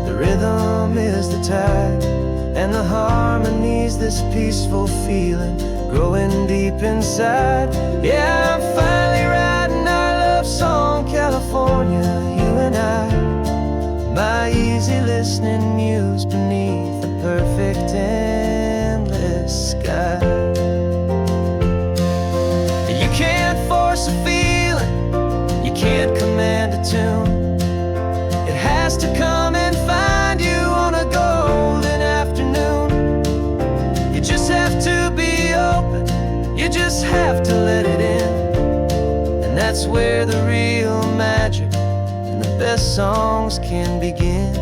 the rhythm is the tide, and the harmony's this peaceful feeling growing deep inside. Yeah, I'm finally writing our love song, California, you and I, my easy listening muse beneath the perfect endless sky. You can't force a feeling, you can't command a tune. It has to come and find you on a golden afternoon. You just have to be open, you just have to let it in. And that's where the real magic and the best songs can begin.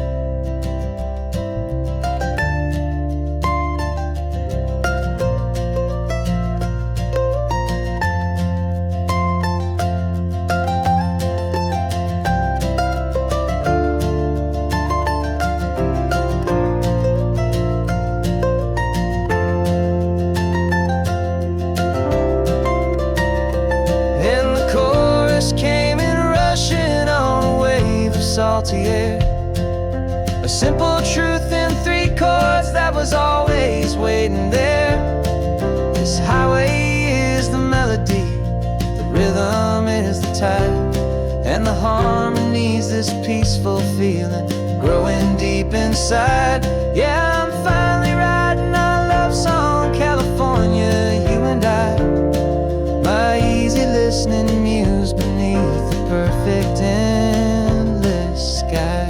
Salty air, a simple truth in 3 chords that was always waiting there. This highway is the melody, the rhythm is the tide, and the harmony's this peaceful feeling growing deep inside. Yeah, I'm finally writing our love song, California, you and I, my easy listening muse beneath the perfect sky.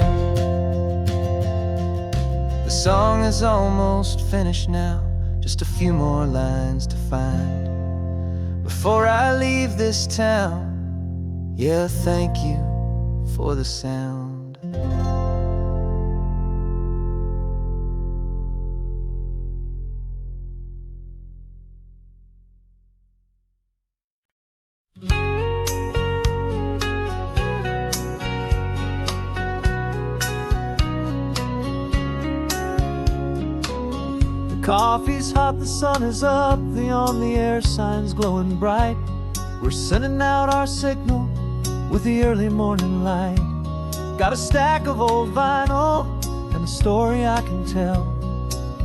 The song is almost finished now, just a few more lines to find before I leave this town. Yeah, thank you for the sound. Coffee's hot, the sun is up, the on the air sign's glowing bright. We're sending out our signal with the early morning light. Got a stack of old vinyl and a story I can tell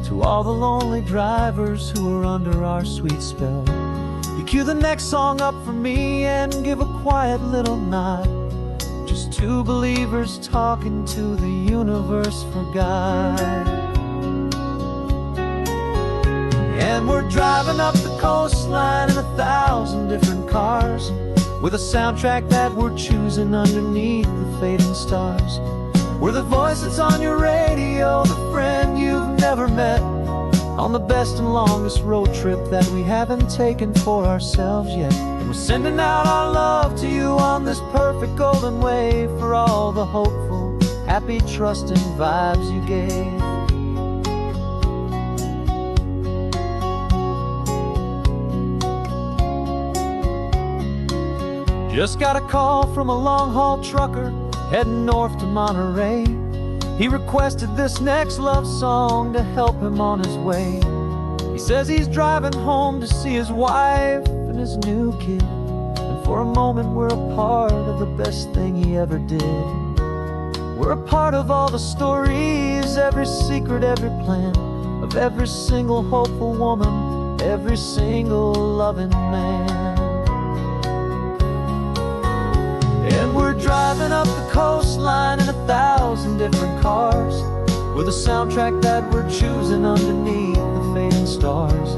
to all the lonely drivers who are under our sweet spell. You cue the next song up for me and give a quiet little nod. Just 2 believers talking to the universe for God. And we're driving up the coastline in 1,000 different cars, with a soundtrack that we're choosing underneath the fading stars. We're the voice that's on your radio, the friend you've never met, on the best and longest road trip that we haven't taken for ourselves yet. And we're sending out our love to you on this perfect golden wave for all the hopeful, happy, trusting vibes you gave. Just got a call from a long-haul trucker heading north to Monterey. He requested this next love song to help him on his way. He says he's driving home to see his wife and his new kid, and for a moment we're a part of the best thing he ever did. We're a part of all the stories, every secret, every plan, of every single hopeful woman, every single loving man. And we're driving up the coastline in 1,000 different cars, with a soundtrack that we're choosing underneath the fading stars.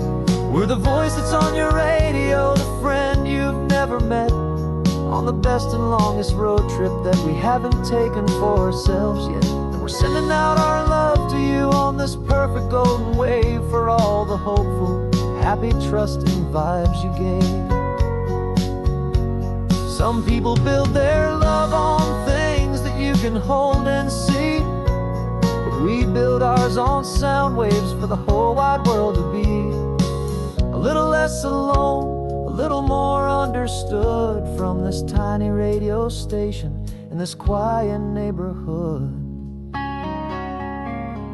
We're the voice that's on your radio, the friend you've never met, on the best and longest road trip that we haven't taken for ourselves yet. And we're sending out our love to you on this perfect golden wave for all the hopeful, happy, trusting vibes you gave. Some people build their love on things that you can hold and see, but we build ours on sound waves for the whole wide world to be a little less alone, a little more understood from this tiny radio station in this quiet neighborhood.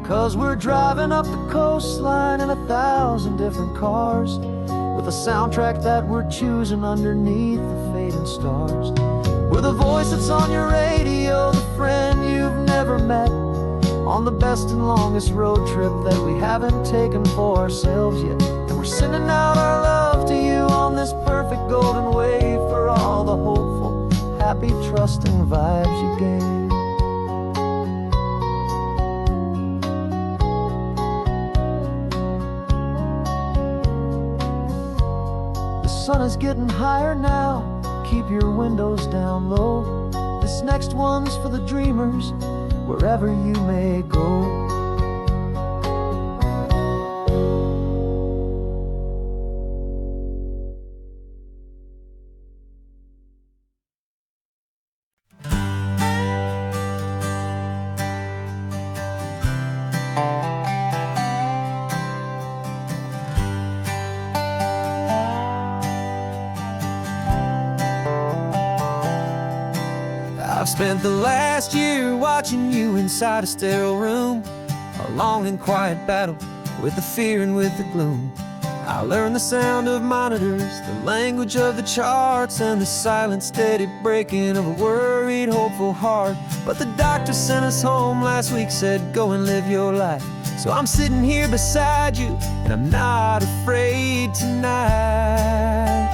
'Cause we're driving up the coastline in 1,000 different cars, with a soundtrack that we're choosing underneath the fading stars. We're the voice that's on your radio, the friend you've never met, on the best and longest road trip that we haven't taken for ourselves yet. And we're sending out our love to you on this perfect golden wave for all the hopeful, happy, trusting vibes you gave. The sun is getting higher now, keep your windows down low. This next one's for the dreamers, wherever you may go. I've spent the last year watching you inside a sterile room, a long and quiet battle with the fear and with the gloom. I learned the sound of monitors, the language of the charts, and the silent, steady breaking of a worried, hopeful heart. But the doctor sent us home last week, said, go and live your life. So I'm sitting here beside you, and I'm not afraid tonight.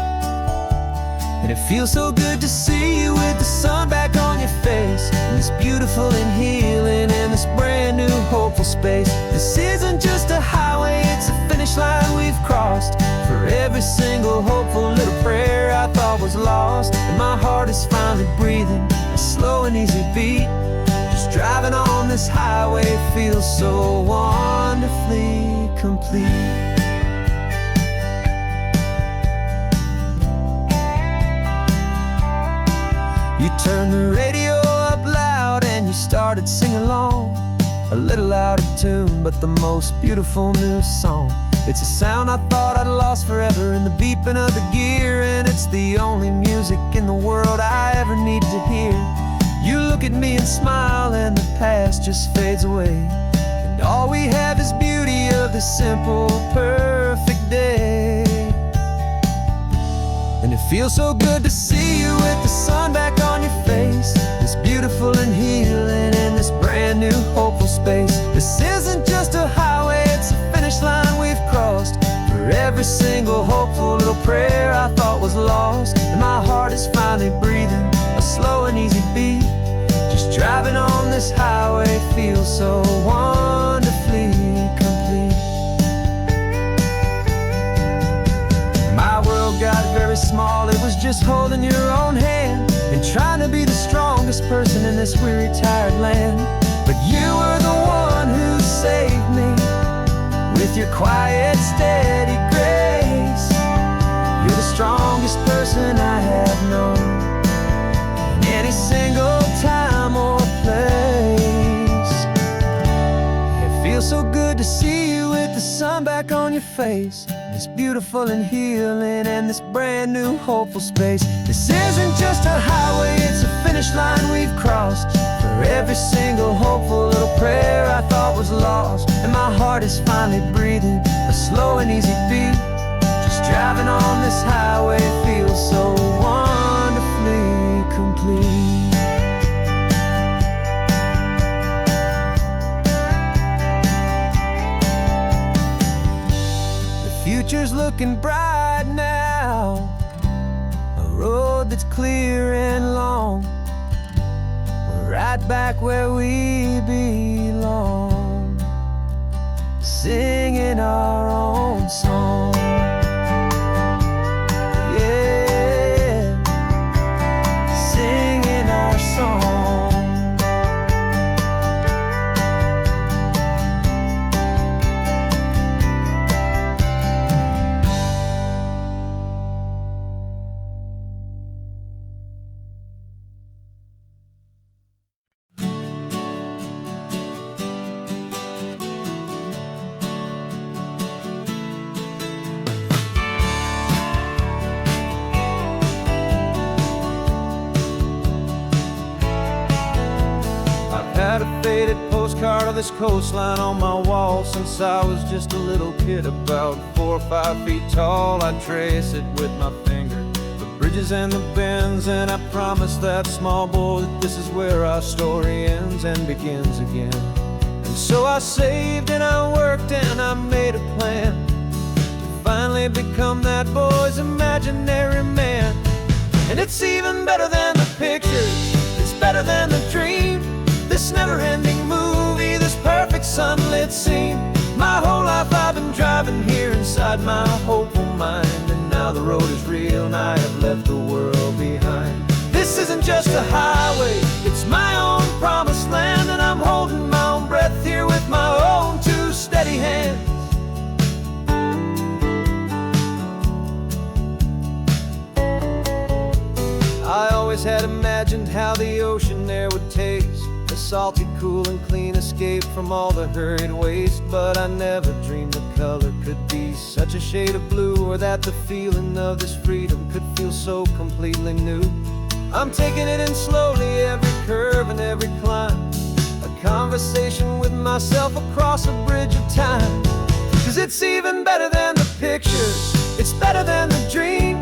And it feels so good to see you with the sun back on your face, and this beautiful and healing in this brand new hopeful space. This isn't just a highway, it's a finish line we've crossed. For every single hopeful little prayer I thought was lost, and my heart is finally breathing a slow and easy beat. Just driving on this highway feels so wonderfully complete. You turned the radio up loud and you started singing along, a little out of tune, but the most beautiful new song. It's a sound I thought I'd lost forever in the beeping of the gear, and it's the only music in the world I ever need to hear. You look at me and smile, and the past just fades away, and all we have is beauty of this simple, perfect day. And it feels so good to see you with the sun back on your face, this beautiful and healing in this brand new hopeful space. This isn't just a highway, it's a finish line we've crossed. For every single hopeful little prayer I thought was lost, and my heart is finally breathing a slow and easy beat. Just driving on this highway feels so wonderfully complete. My world got very small, it was just holding your own hand and trying to be the strongest person in this weary, tired land. But you were the one who saved me with your quiet, steady grace. You're the strongest person I have known in any single time or place. It feels so good to see you with the sun back on your face, this beautiful and healing and this brand new hopeful space. This isn't just a highway, it's a finish line we've crossed. For every single hopeful little prayer I thought was lost, and my heart is finally breathing a slow and easy beat. Just driving on this highway feels so wonderfully complete. Future's looking bright now, a road that's clear and long. We're right back where we belong, singing our own song. Yeah, of this coastline on my wall since I was just a little kid, about 4 or 5 feet tall. I trace it with my finger, the bridges and the bends, and I promise that small boy that this is where our story ends and begins again. And so I saved and I worked and I made a plan to finally become that boy's imaginary man. And it's even better than the pictures, it's better than the dream, this never-ending movie, this perfect sunlit scene. My whole life I've been driving here inside my hopeful mind, and now the road is real and I have left the world behind. This isn't just a highway, it's my own promised land, and I'm holding my own breath here with my own 2 steady hands. I always had imagined how the ocean air would taste, a salty, cool and clean escape from all the hurried waste. But I never dreamed the color could be such a shade of blue, or that the feeling of this freedom could feel so completely new. I'm taking it in slowly, every curve and every climb, a conversation with myself across a bridge of time. 'Cause it's even better than the pictures, it's better than the dream,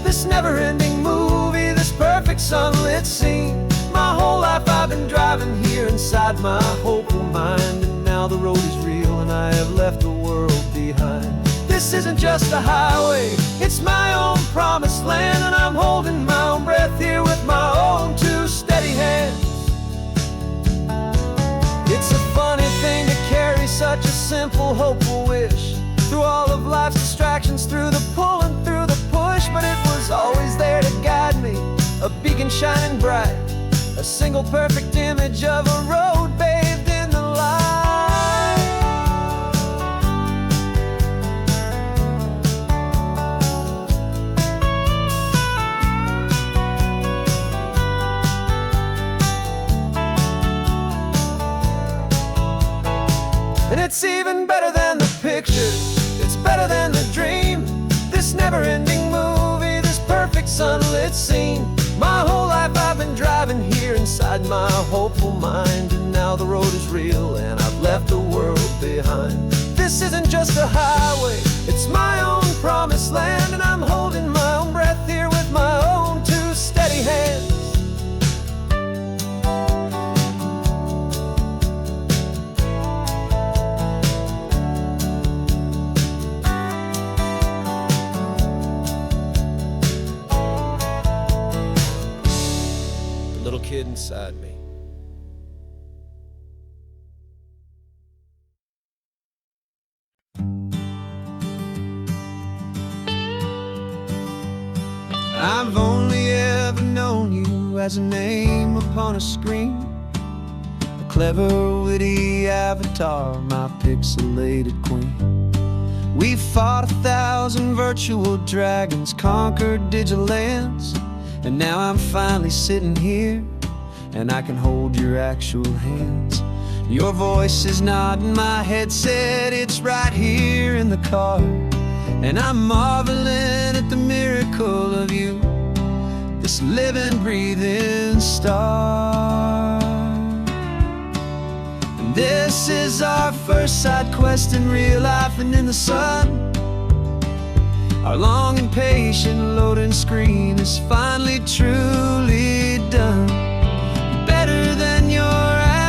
this never-ending movie, this perfect sunlit scene. My whole life I've been driving here inside my hopeful mind, and now the road is real and I have left the world behind. This isn't just a highway, it's my own promised land, and I'm holding my own breath here with my own 2 steady hands. It's a funny thing to carry such a simple, hopeful wish through all of life's distractions, through the pull and through the push, but it was always there to guide me, a beacon shining bright, a single perfect image of a road bathed in the light. And it's even better than the pictures, it's better than the dream, this never-ending movie, this perfect sunlit scene. My whole life I've been driving here inside my hopeful mind, and now the road is real and I've left the world behind. This isn't just a highway, it's my own promised land, and I'm holding my own breath here with my own 2 steady hands. Little kid inside me. I've only ever known you as a name upon a screen, a clever, witty avatar, my pixelated queen. We fought 1,000 virtual dragons, conquered digital lands, and now I'm finally sitting here, and I can hold your actual hands. Your voice is not in my headset, it's right here in the car, and I'm marveling at the miracle of you, this living, breathing star. And this is our first side quest in real life and in the sun. Our long and patient loading screen is finally truly done. Better than your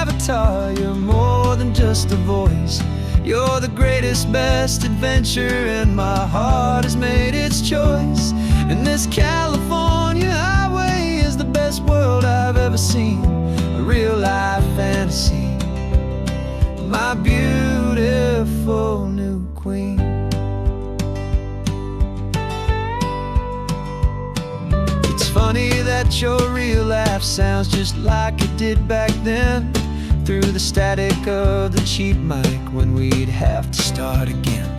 avatar, you're more than just a voice. You're the greatest, best adventure, and my heart has made its choice. And this California highway is the best world I've ever seen, a real life fantasy, my beautiful new queen. It's funny that your real laugh sounds just like it did back then, through the static of the cheap mic when we'd have to start again,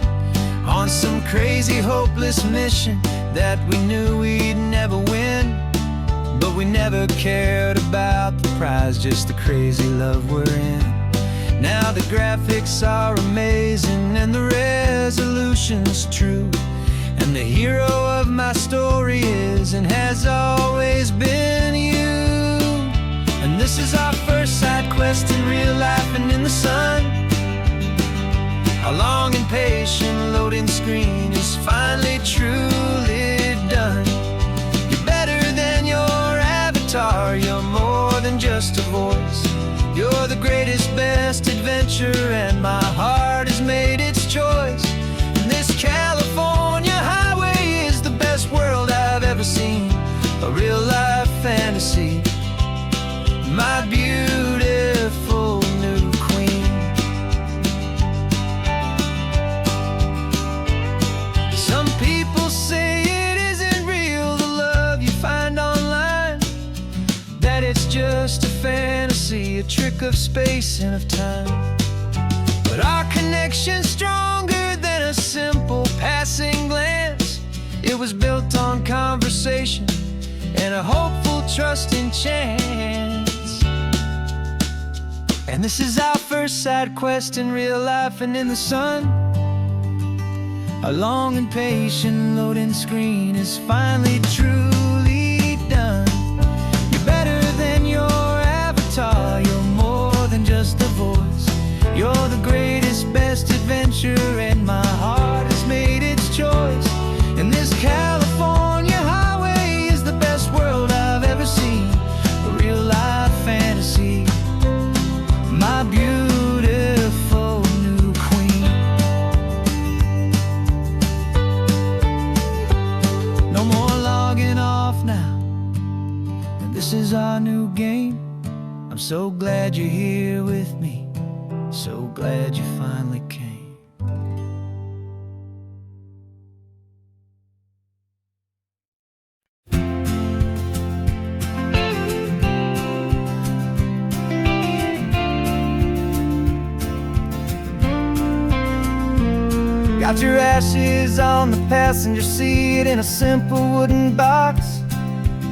on some crazy hopeless mission that we knew we'd never win. But we never cared about the prize, just the crazy love we're in. Now the graphics are amazing and the resolution's true, and the hero of my story is and has always been you. And this is our first side quest quest in real life and in the sun. Our long and patient loading screen is finally truly done. You're better than your avatar, you're more than just a voice. You're the greatest, best adventure, and my heart has made its choice. And this California highway is the best world I've ever seen, a real life fantasy, my beautiful new queen. Some people say it isn't real, the love you find online, that it's just a fantasy, a trick of space and of time. But our connection's stronger than a simple passing glance. It was built on conversation and a hopeful, trusting chance. And this is our first side quest in real life and in the sun. Our long and patient loading screen is finally truly done. You're better than your avatar, you're more than just a voice. You're the greatest, best adventure, and my heart has made its choice. And this California highway is the best world I've ever seen, a real life fantasy, my beautiful new queen. No more logging off now, and this is our new game. I'm so glad you're here with me, so glad you finally came. Got your ashes on the passenger seat in a simple wooden box.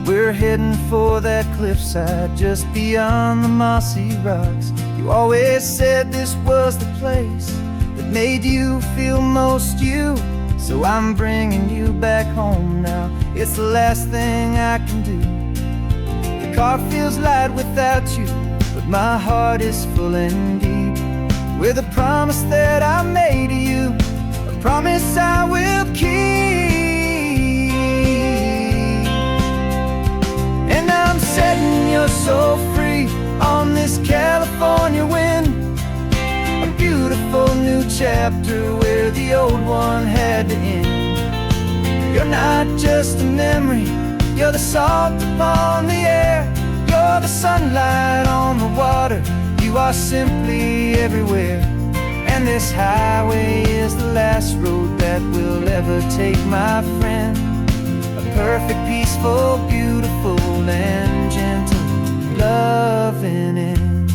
We're heading for that cliffside just beyond the mossy rocks. You always said this was the place that made you feel most you, so I'm bringing you back home now. It's the last thing I can do. The car feels light without you, but my heart is full and deep with a promise that I made to you, a promise I will keep. And I'm setting your soul free on this California wind, a beautiful new chapter where the old one had to end. You're not just a memory, you're the salt upon the air, you're the sunlight on the water, you are simply everywhere. And this highway is the last road that will ever take, my friend, a perfect, peaceful, beautiful, and gentle loving end.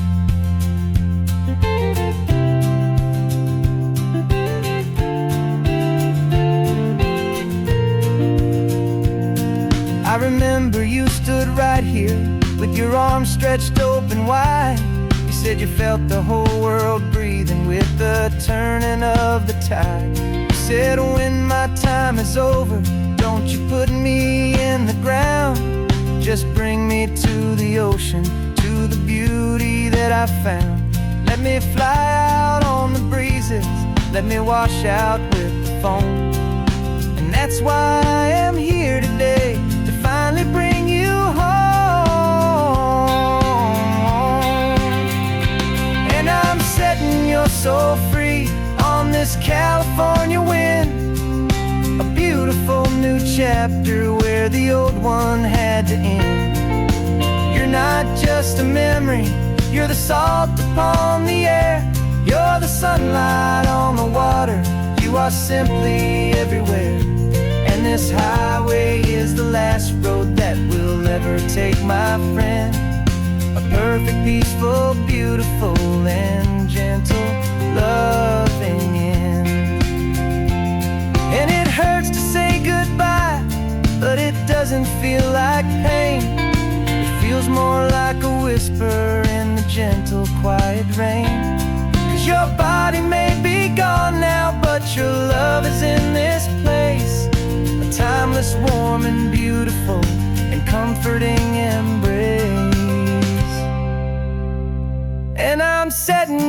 I remember you stood right here with your arms stretched open wide. You said you felt the whole world breathing with the turning of the tide. You said when my time is over, don't you put me in the ground, just bring me to the ocean, to the beauty that I found. Let me fly out on the breezes, let me wash out with the foam. And that's why I am here today, to finally bring you home. And I'm setting your soul free on this California wind, a beautiful new chapter where the old one had to end. You're not just a memory, you're the salt upon the air, you're the sunlight on the water, you are simply everywhere. And this highway is the last road that we'll ever take, my friend, a perfect, peaceful, beautiful, and gentle loving end. And it hurts to say goodbye, but it doesn't feel like pain. It feels more like a whisper in the gentle, quiet rain. 'Cause your body may be gone now, but your love is in this place, a timeless, warm, and beautiful, and comforting embrace.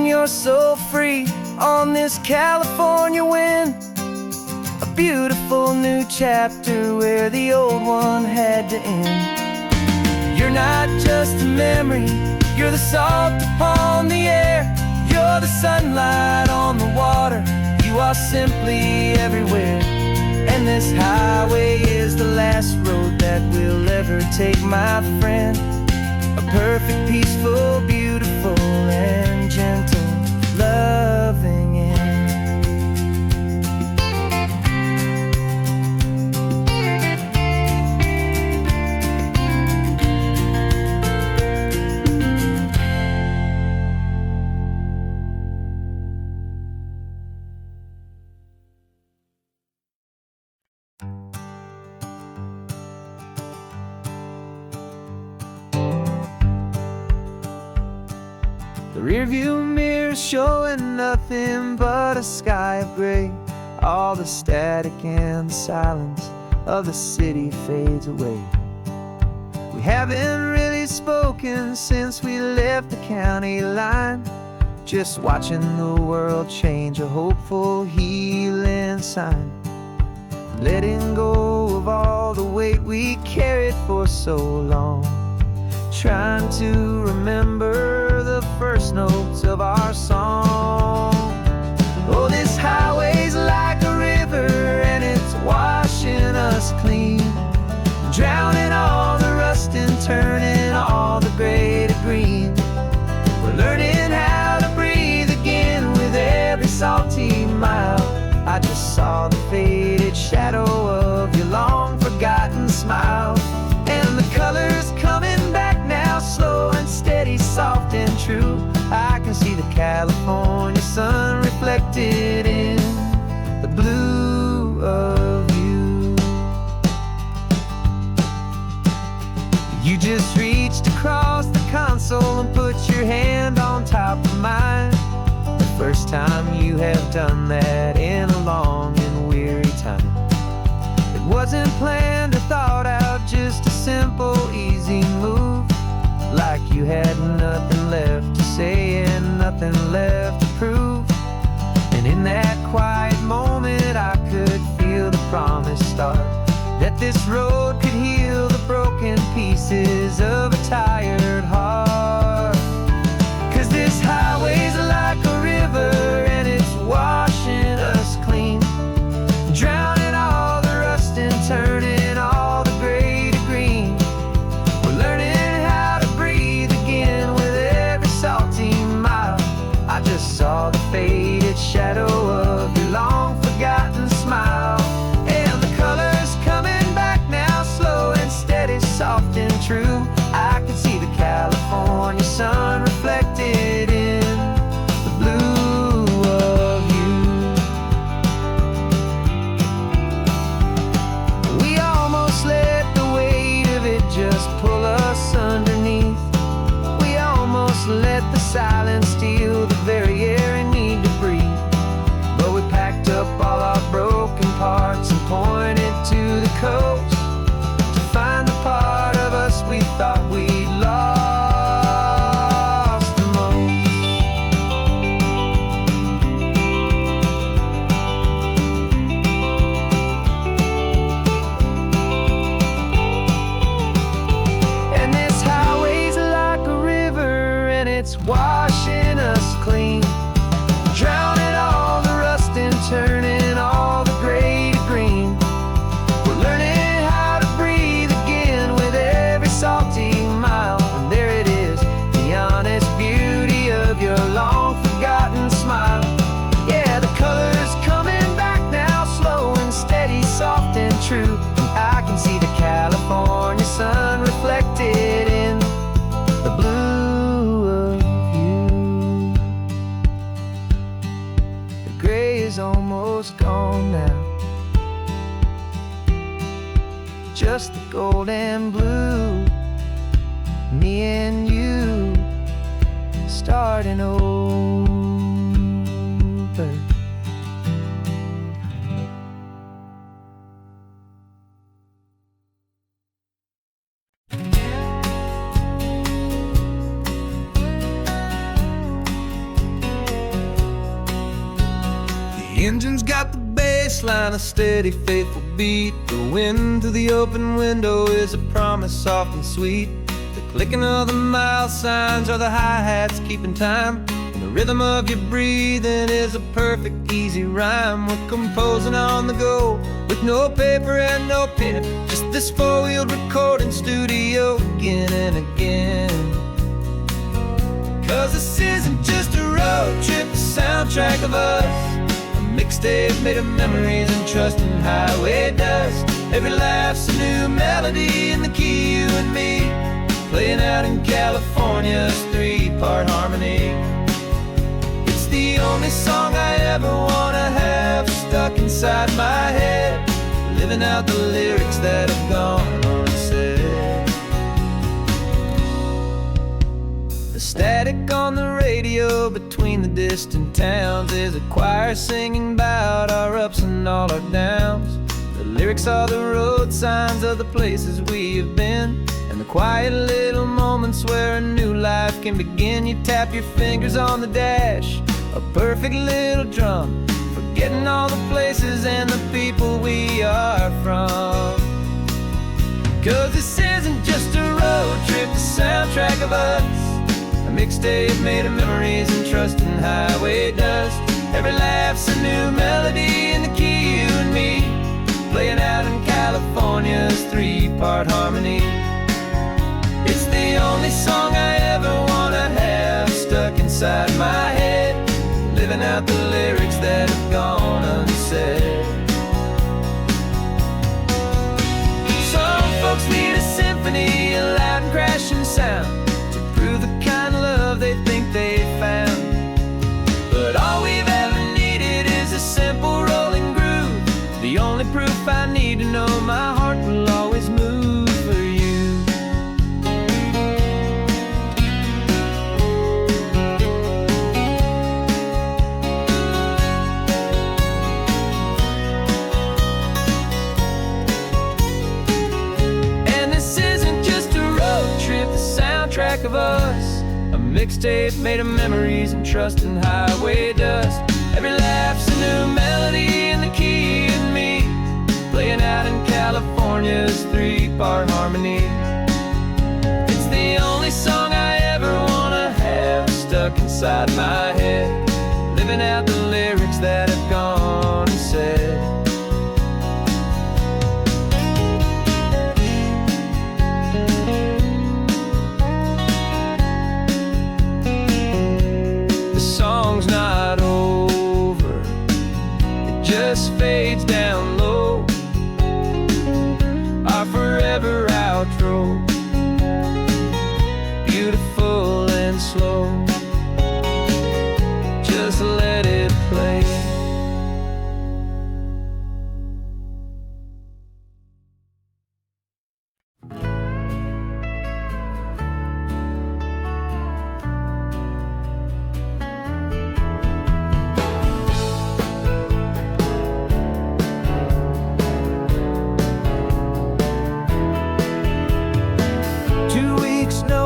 you're so free on this California wind. A beautiful new chapter where the old one had to end. You're not just a memory, you're the salt upon the air. You're the sunlight on the water, you are simply everywhere. And this highway is the last road that we'll ever take, my friend. A perfect, peaceful, beautiful, and gentle, loving end. The rearview mirror showing nothing but a sky of gray. All the static and the silence of the city fades away. We haven't really spoken since we left the county line, just watching the world change, a hopeful healing sign. Letting go of all the weight we carried for so long, trying to remember the first notes of our song. Oh, this highway's like a river and it's washing us clean, drowning all the rust and turning all the gray to green. We're learning how to breathe again with every salty mile. I just saw the faded shadow of your long forgotten smile, and the colors coming back now, slow and steady, soft and true. I can see the California sun reflected in the blue of you. You just reached across the console and put your hand on top of mine. The first time you have done that in a long and weary time. It wasn't planned or thought out, just a simple, easy move. Like you had nothing left to say and nothing left to prove. And in that quiet moment I could feel the promise start, that this road could heal the broken pieces of a tired heart. 'Cause this highway's like a river and it's washing us clean, drowning all the rust and turning all the gray to green. We're learning how to breathe again with every salty mile. I just saw the faded shadow of your long forgotten smile, and the colors coming back now, slow and steady, soft and true. I can see the California sun reflected in the blue of you. We almost let the weight of it just pull us underneath. We almost let the silence steal the very air we need to breathe. But we packed up all our broken parts and pointed to the coast to find the part of us we thought we'd lost the most. And this highway's like a river and it's washing us clean, drowning all the rust and turning all the gray to green. We're learning how to breathe again with every salty mile. And there it is, the honest beauty of your long forgotten smile. Yeah, the colors coming back now, slow and steady, soft and true. I can see the California sun reflected in the blue of you. The gray is almost gone now, just the gold and blue. Me and you starting over. engine's got the bass line, a steady, faithful beat. The wind through the open window is a promise soft and sweet. The clicking of the mile signs are the hi-hats keeping time. And the rhythm of your breathing is a perfect, easy rhyme. We're composing on the go with no paper and no pen, just this four-wheeled recording studio again and again. 'Cause this isn't just a road trip, the soundtrack of us. A mixtape made of memories and trust in highway dust. Every laugh's a new melody in the key, you and me, playing out in California's three-part harmony. It's the only song I ever wanna have stuck inside my head, living out the lyrics that have gone unsaid. The static on the radio between the distant towns is a choir singing about our ups and all our downs. The lyrics are the road signs of the places we have been, and the quiet little moments where a new life can begin. You tap your fingers on the dash, a perfect little drum, forgetting all the places and the people we are from. 'Cause this isn't just a road trip, the soundtrack of us. A mixtape made of memories and trust in highway dust. Every laugh's a new melody in the key, you and me, playing out in California's three-part harmony. It's the only song I ever wanna have stuck inside my head, living out the lyrics that have gone unsaid. Some folks need a symphony, a loud and crashing sound, to prove the kind of love they think they found. But all we've ever needed is a simple rolling groove, the only proof I need to know my heart will always move for you. And this isn't just a road trip, the soundtrack of us. A mixtape made of memories and trust in highway dust. Every laugh's a new melody in the key and me, playing out in California's three-part harmony. It's the only song I ever wanna have stuck inside my head, living out the lyrics that have gone unsaid. The song's not over, it just fades down low, our forever outro, beautiful and slow. Just let it play.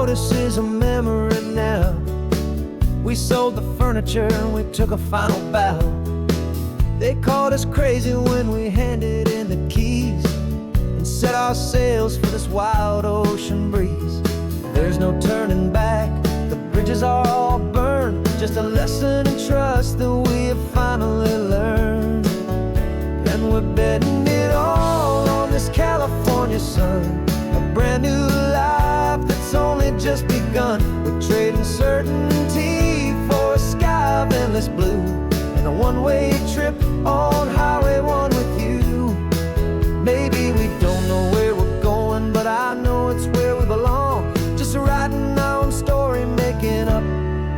This is a memory now. We sold the furniture and we took a final bow. They called us crazy when we handed in the keys and set our sails for this wild ocean breeze. There's no turning back, the bridges are all burned, just a lesson in trust that we have finally learned. And we're betting it all on this California sun, a brand new life that's only just begun. We're trading certainty for a sky of endless blue, and a one-way trip on Highway 1 with you. Maybe we don't know where we're going, but I know it's where we belong. Just writing our own story, making up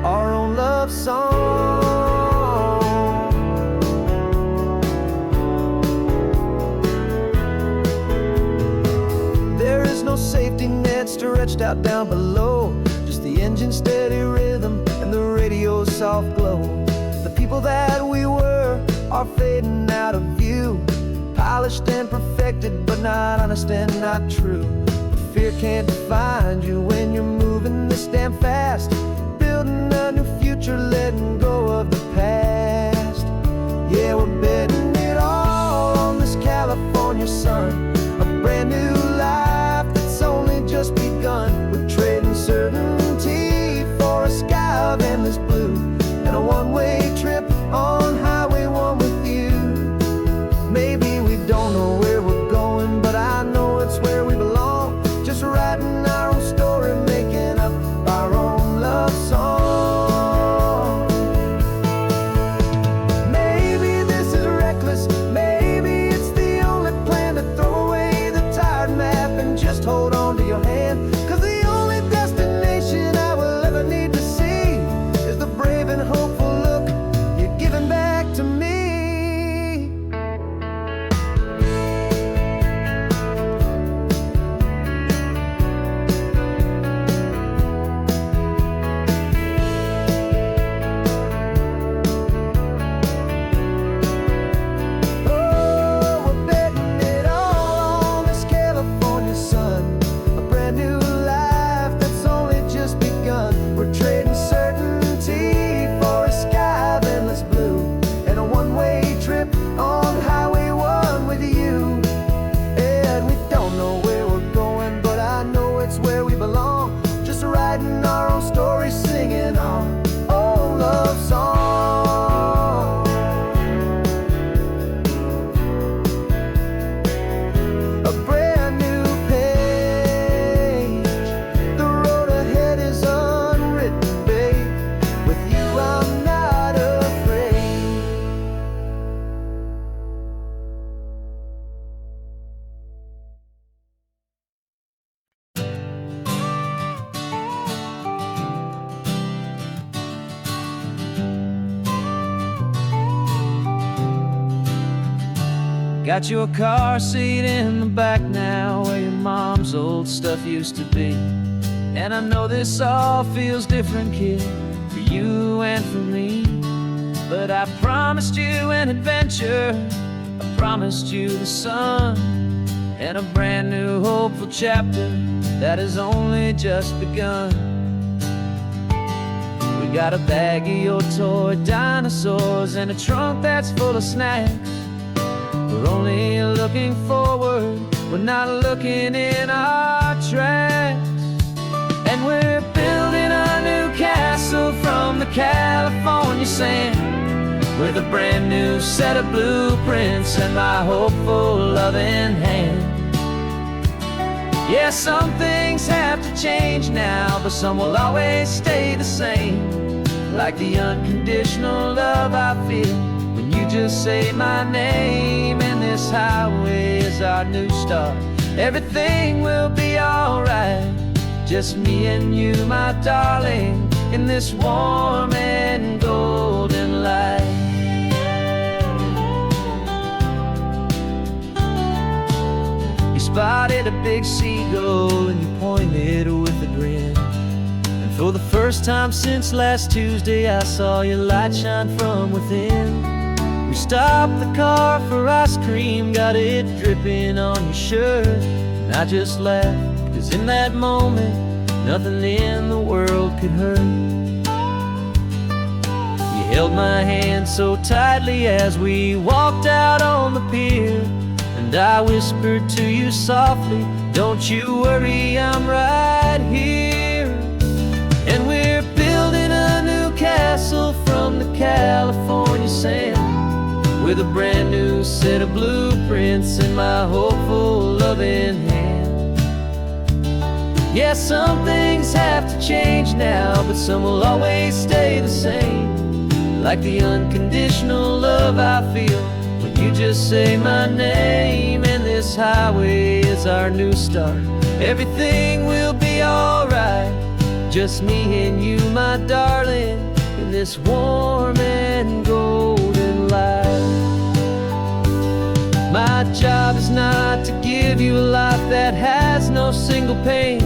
our own love song. There is no safety net stretched out down below, just the engine's steady rhythm and the radio's soft glow. The people that we were are fading out of view, polished and perfected, but not honest and not true. Fear can't find you when you're moving this damn fast, building a new future, letting go of the past. Yeah, we're just hold on to your hand. 'Cause the only destination I will ever need to see is the brave and hopeful look you're giving back to me. Got your car seat in the back now, where your mom's old stuff used to be. And I know this all feels different, kid, for you and for me. But I promised you an adventure, I promised you the sun, and a brand new hopeful chapter that has only just begun. We got a bag of your toy dinosaurs and a trunk that's full of snacks. We're only looking forward, we're not looking in our tracks. And we're building a new castle from the California sand, with a brand new set of blueprints and my hopeful loving hand. Yeah, some things have to change now, but some will always stay the same. Like the unconditional love I feel when you just say my name. And this highway is our new start. Everything will be alright, just me and you, my darling, in this warm and golden light. You spotted a big seagull and you pointed with a grin. And for the first time since last Tuesday, I saw your light shine from within. We stopped the car for ice cream, got it dripping on your shirt. And I just laughed, 'cause in that moment, nothing in the world could hurt. You held my hand so tightly as we walked out on the pier, and I whispered to you softly, don't you worry, I'm right here. And we're building a new castle from the California sand, with a brand new set of blueprints in my hopeful loving hand. Yeah, some things have to change now, but some will always stay the same. Like the unconditional love I feel when you just say my name. And this highway is our new start. Everything will be alright, just me and you, my darling, in this warm and golden light. My job is not to give you a life that has no single pain,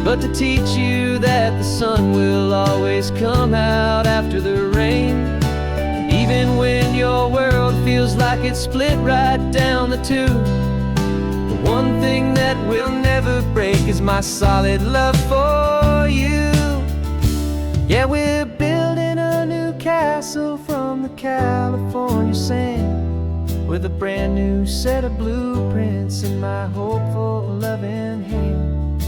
but to teach you that the sun will always come out after the rain. And even when your world feels like it's split right down the two, the one thing that will never break is my solid love for you. Yeah, we're building a new castle from the California sand, with a brand new set of blueprints in my hopeful loving hand.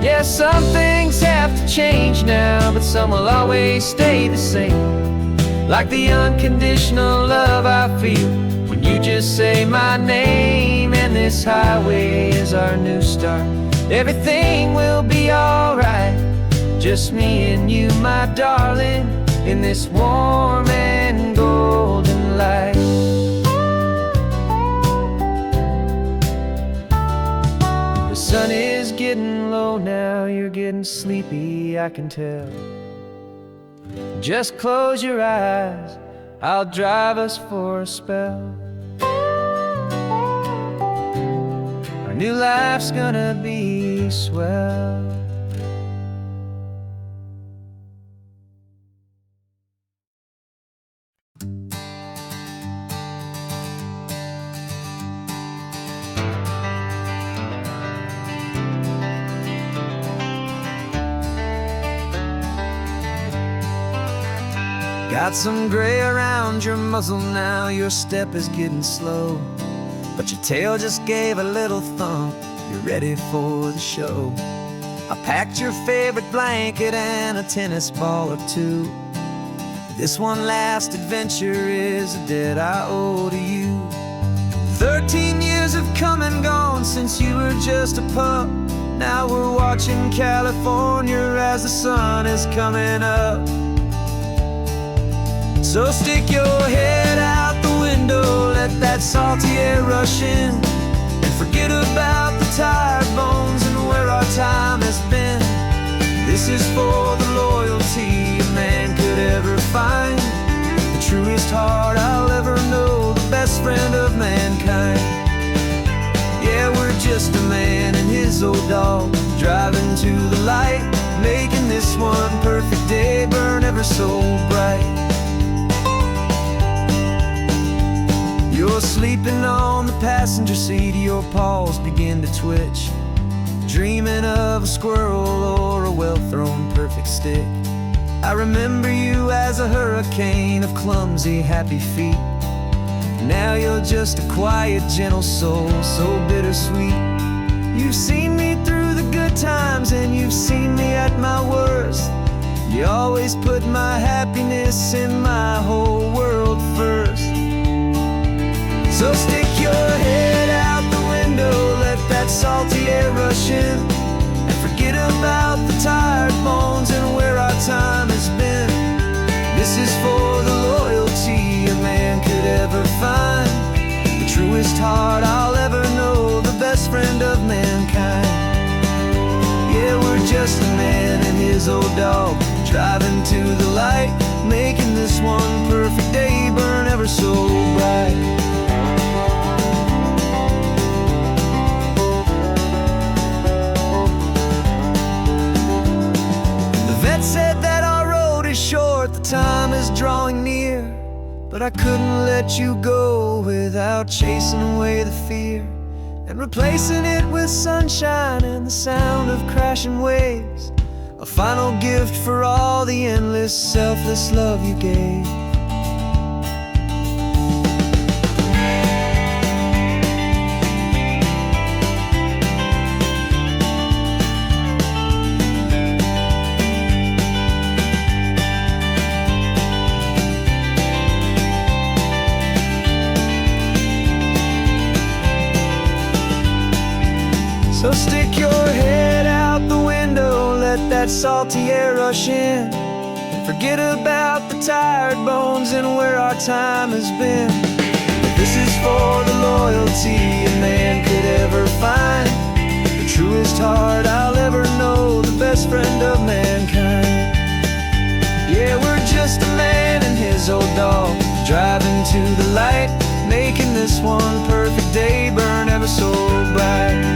Yeah, some things have to change now, but some will always stay the same. Like the unconditional love I feel when you just say my name. And this highway is our new start. Everything will be alright, just me and you, my darling, in this warm and golden light. sun is getting low now, you're getting sleepy, I can tell. Just close your eyes, I'll drive us for a spell. Our new life's gonna be swell. Got some gray around your muzzle now, your step is getting slow, but your tail just gave a little thump, you're ready for the show. I packed your favorite blanket and a tennis ball or two. This one last adventure is a debt I owe to you. 13 years have come and gone since you were just a pup. Now we're watching California as the sun is coming up. So stick your head out the window, let that salty air rush in, and forget about the tired bones and where our time has been. This is for the loyalty a man could ever find, the truest heart I'll ever know, the best friend of mankind. Yeah, we're just a man and his old dog, driving to the light, making this one perfect day burn ever so bright. You're sleeping on the passenger seat, your paws begin to twitch, dreaming of a squirrel or a well-thrown perfect stick. I remember you as a hurricane of clumsy, happy feet. Now you're just a quiet, gentle soul, so bittersweet. You've seen me through the good times and you've seen me at my worst. You always put my happiness in my whole world first. So stick your head out the window, let that salty air rush in, and forget about the tired bones and where our time has been. This is for the loyalty a man could ever find, the truest heart I'll ever know, the best friend of mankind. Yeah, we're just a man and his old dog, driving to the light, making this one perfect day burn ever so bright. Said that our road is short, the time is drawing near, but I couldn't let you go without chasing away the fear and replacing it with sunshine and the sound of crashing waves, a final gift for all the endless, selfless love you gave. So stick your head out the window, let that salty air rush in, and forget about the tired bones and where our time has been. This is for the loyalty a man could ever find, the truest heart I'll ever know, the best friend of mankind. Yeah, we're just a man and his old dog, driving to the light, making this one perfect day burn ever so bright.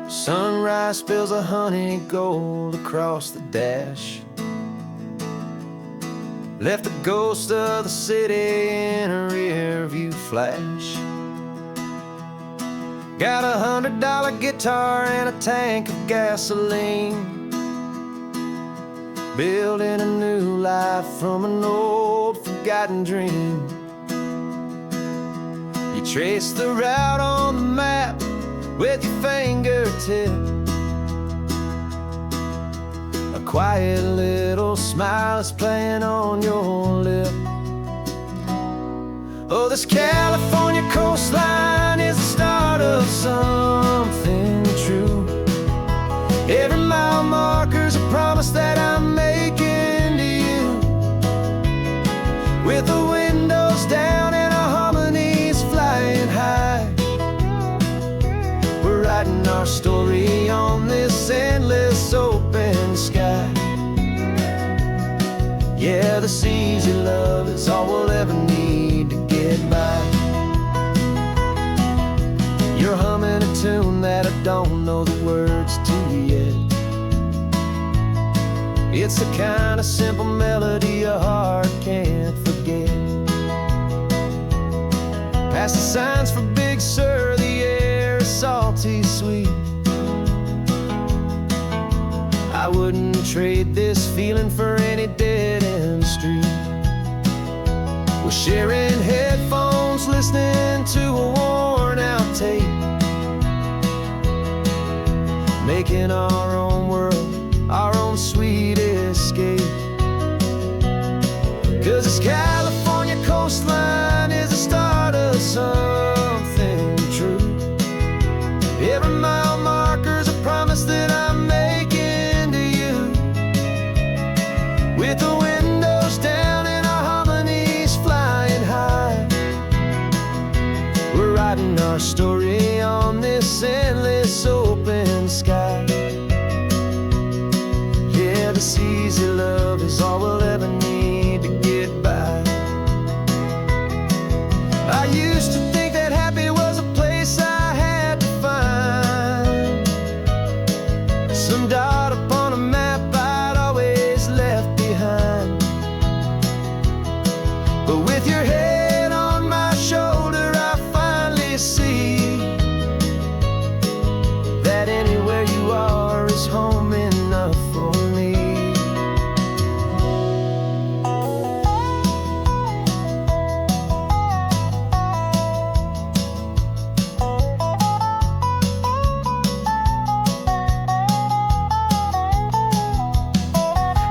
Sunrise spills a honey gold across the dash, left the ghost of the city in a rear view flash. Got a $100 guitar and a tank of gasoline, building a new life from an old forgotten dream. You trace the route on the map with your fingertip, quiet little smile is playing on your lip. Oh, this California coastline is the start of something true. Every mile marker's a promise that I'm making to you. With the windows down and our harmonies flying high, we're writing our story on this endless open sky. Yeah, this easy love is all we'll ever need to get by. You're humming a tune that I don't know the words to yet. It's the kind of simple melody a heart can't forget. Past the signs for Big Sur, the air is salty sweet. I wouldn't trade this feeling for any dead-end street. We're sharing headphones, listening to a worn-out tape, making our own world, our own sweet escape. 'Cause this California coastline is the start of something true. Every mile marker's a promise that I'm making to you. With the windows down and our harmonies flying high, we're writing our story on this endless open sky. Yeah, this easy love is all we'll ever need to get by. I used to think that happy was a place I had to find, some dot upon a map I'd always left behind. But with your head on my shoulder, I finally see that anywhere you are is home enough for me.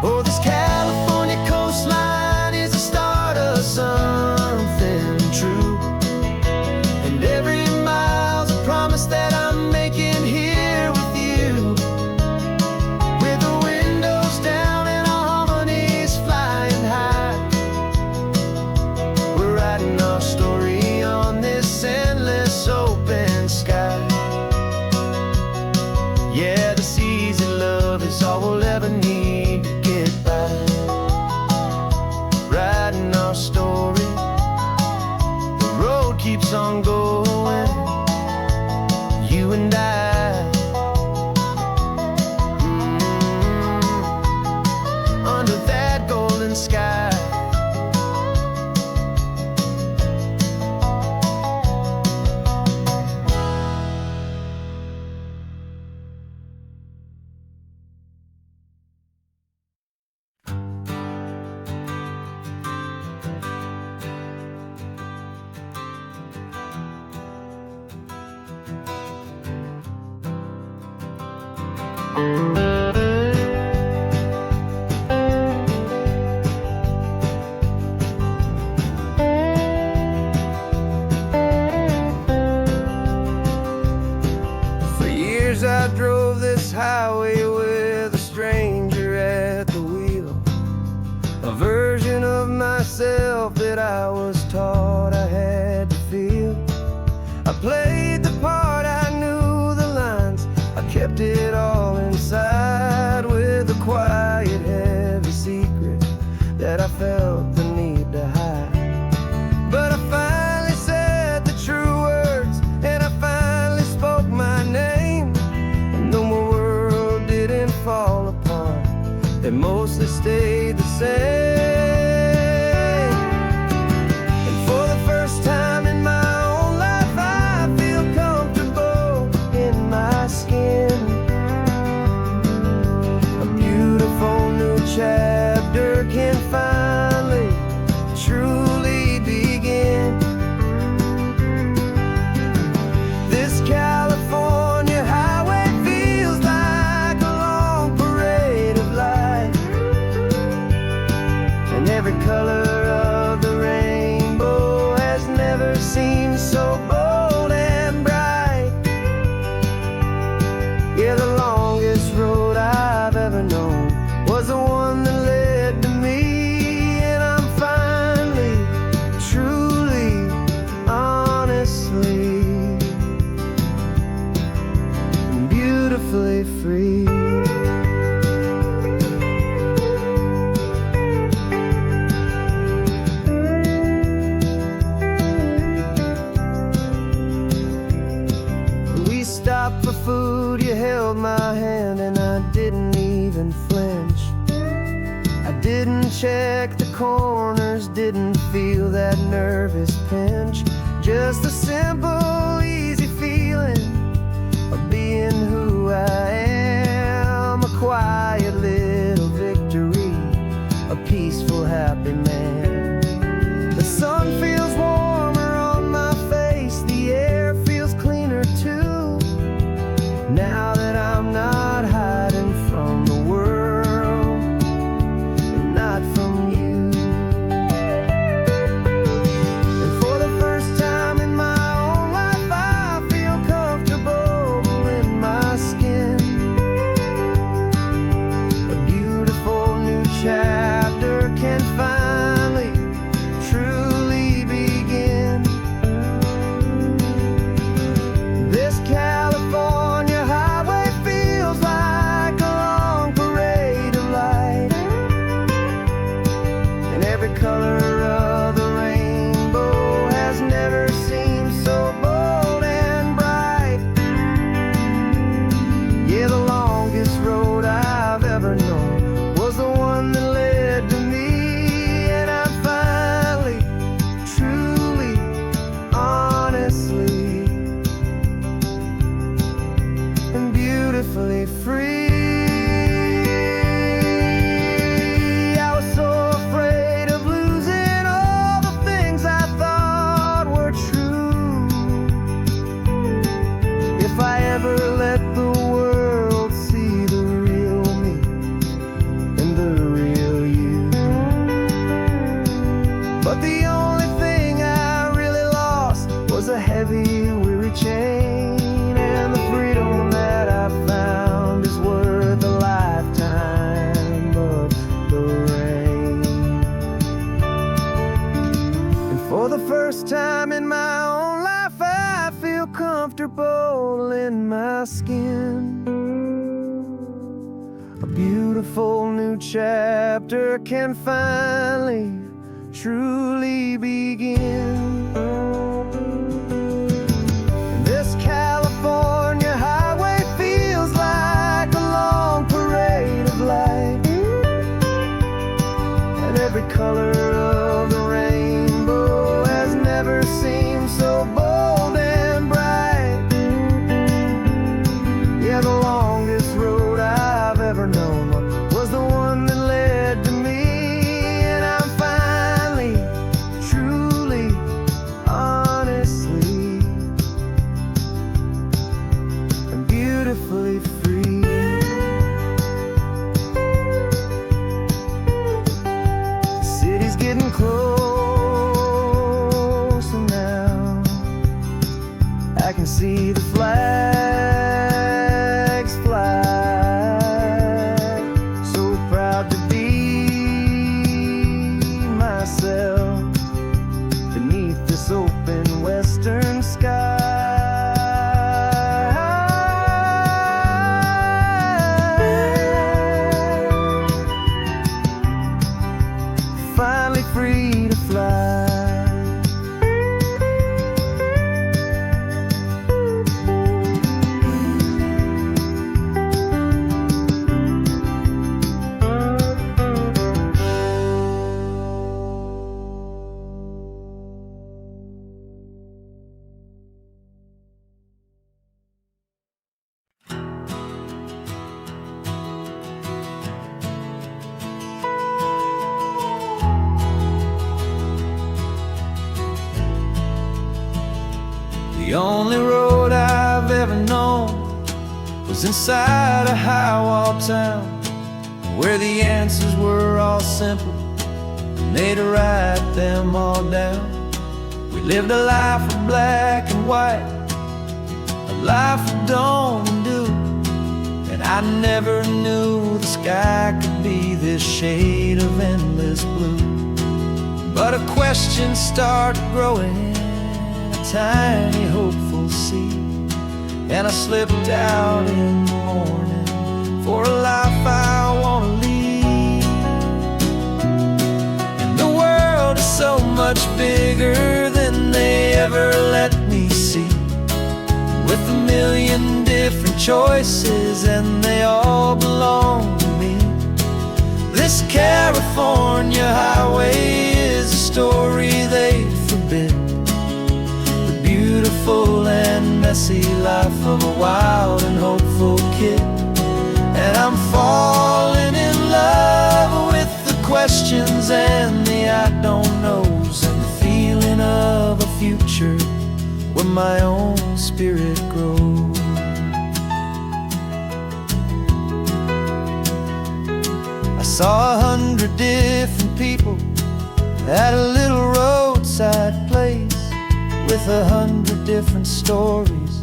Oh, this California coastline is the start of something true. And every mile's a promise that I'm making here with you. With the windows down and our harmonies flying high, we're writing our story on this endless open sky. Yeah, this easy love is all we'll ever need to get by. Writing our story, the road keeps on going, you and I. Under that golden sky. For years I drove this highway with a stranger at the wheel, a version of myself that I was taught I had to feel. I played the part, I knew the lines, I kept it all inside with a quiet, heavy secret that I felt the need to hide. But I finally said the true words, and I finally spoke my name. And though my world didn't fall apart, it mostly stayed the same. And for the first time in my own life, I feel comfortable in my skin. A beautiful new chapter can finally truly begin. This California highway feels like a long parade of lights. Didn't check the corners, didn't feel that nervous pinch. Just a simple, easy feeling of being who I am. A quiet little victory, a peaceful, happy man. The sun feels warmer on my face, the air feels cleaner too. Now that I'm not hiding from the world, and not from you. And for the first time in my own life, I feel comfortable in my skin. A beautiful new chapter can finally, truly begin. This California highway feels like a long parade of light, and every color of the rainbow has never seemed so bold and bright. Yeah, the longest road I've ever known was the one that led to me, and I'm finally, truly, honestly, and beautifully free. I was so afraid of losing all the things I thought were true. If I ever let the world see the real me and the real you. But the only thing I really lost was a heavy, weary chain, and the freedom that I found is worth a lifetime of the rain. And for the first time in my own life, I feel comfortable in my skin. A beautiful new chapter can finally, truly begin. This California highway feels like a long parade of light, and every color of the rainbow has never seemed so bold and bright. Yeah, the longest road I've ever known was the one that led to me, and I'm finally, truly, honestly, and beautifully free. The city's getting closer now. I can see the flags fly. So proud to be myself beneath this open western sky. Finally free to fly. The only road I've ever known was inside a high-wall town, where the answers were all simple, and they'd write them all down. We lived a life of black and white, a life of dawn and dew, and I never knew the sky could be this shade of endless blue. But a question started growing, tiny hopeful seed, and I slipped out in the morning for a life I want to lead. And the world is so much bigger than they ever let me see, with a million different choices and they all belong to me. This This California highway is a story they forbid, the beautiful and messy life of a wild and hopeful kid. And I'm falling in love with the questions and the I don't knows, and the feeling of a future where my own spirit grows. I saw 100 different people at a little roadside place, with 100 different stories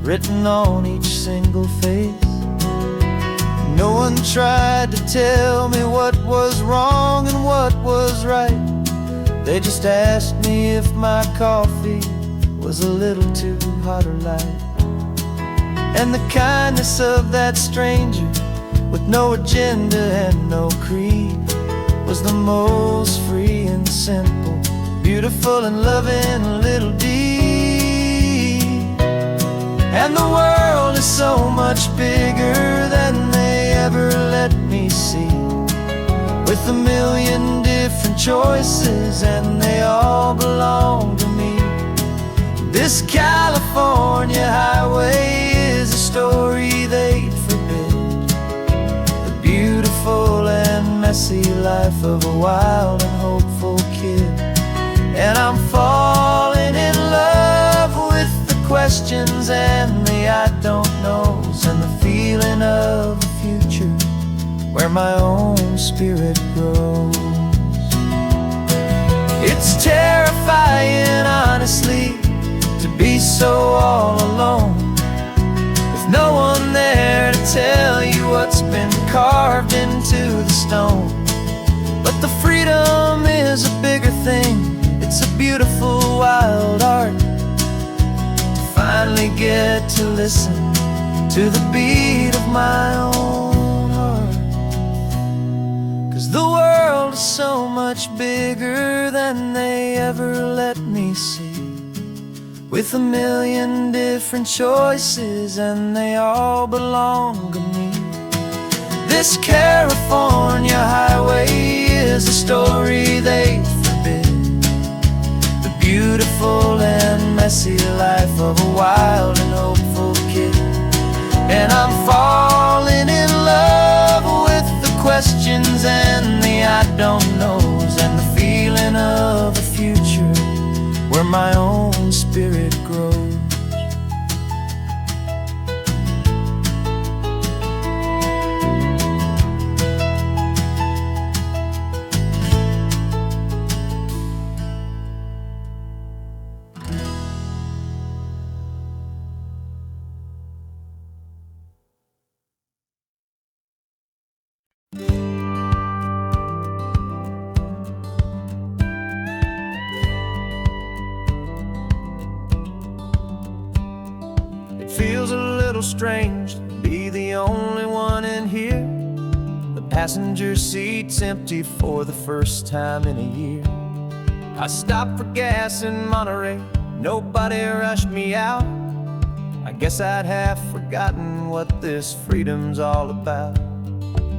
written on each single face. No one tried to tell me what was wrong and what was right. They just asked me if my coffee was a little too hot or light. And the kindness of that stranger, with no agenda and no creed, was the most free and simple, beautiful and loving little deed. And the world is so much bigger than they ever let me see, with a million different choices and they all belong to me. This California highway is a story they'd forbid, the beautiful and messy life of a wild and hopeful kid. And I'm falling in love with the questions and the I don't knows, and the feeling of a future where my own spirit grows. It's terrifying, honestly, to be so all alone, with no one there to tell you what's been carved into the stone. But the freedom is a bigger thing. It's a beautiful wild art to finally get to listen to the beat of my own heart. 'Cause the world is so much bigger than they ever let me see, with a million different choices and they all belong to me. This California highway is a story they forbid, the beautiful and messy life of a wild and hopeful kid. And I'm falling in love with the questions and the I don't knows, and the feeling of a future where my own spirit grows. It feels a little strange to be the only one in here. The passenger seat's empty for the first time in a year. I stopped for gas in Monterey, nobody rushed me out. I guess I'd half forgotten what this freedom's all about.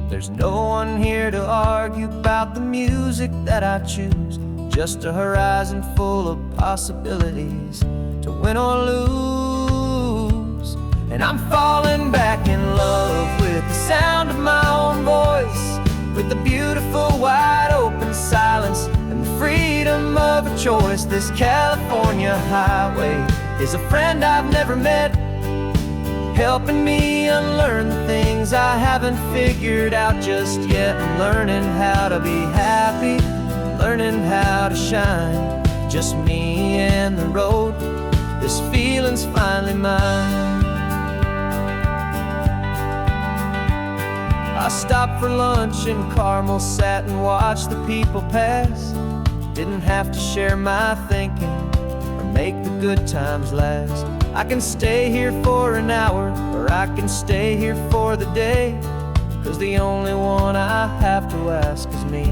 There's no one here to argue about the music that I choose, just a horizon full of possibilities to win or lose. And I'm falling back in love with the sound of my own voice, with the beautiful wide open silence and the freedom of a choice. This California highway is a friend I've never met, helping me unlearn the things I haven't figured out just yet. I'm learning how to be happy, learning how to shine, just me and the road. This feeling's finally mine. I stopped for lunch in Carmel, sat and watched the people pass. Didn't have to share my thinking or make the good times last. I can stay here for an hour, or I can stay here for the day, 'cause the only one I have to ask is me.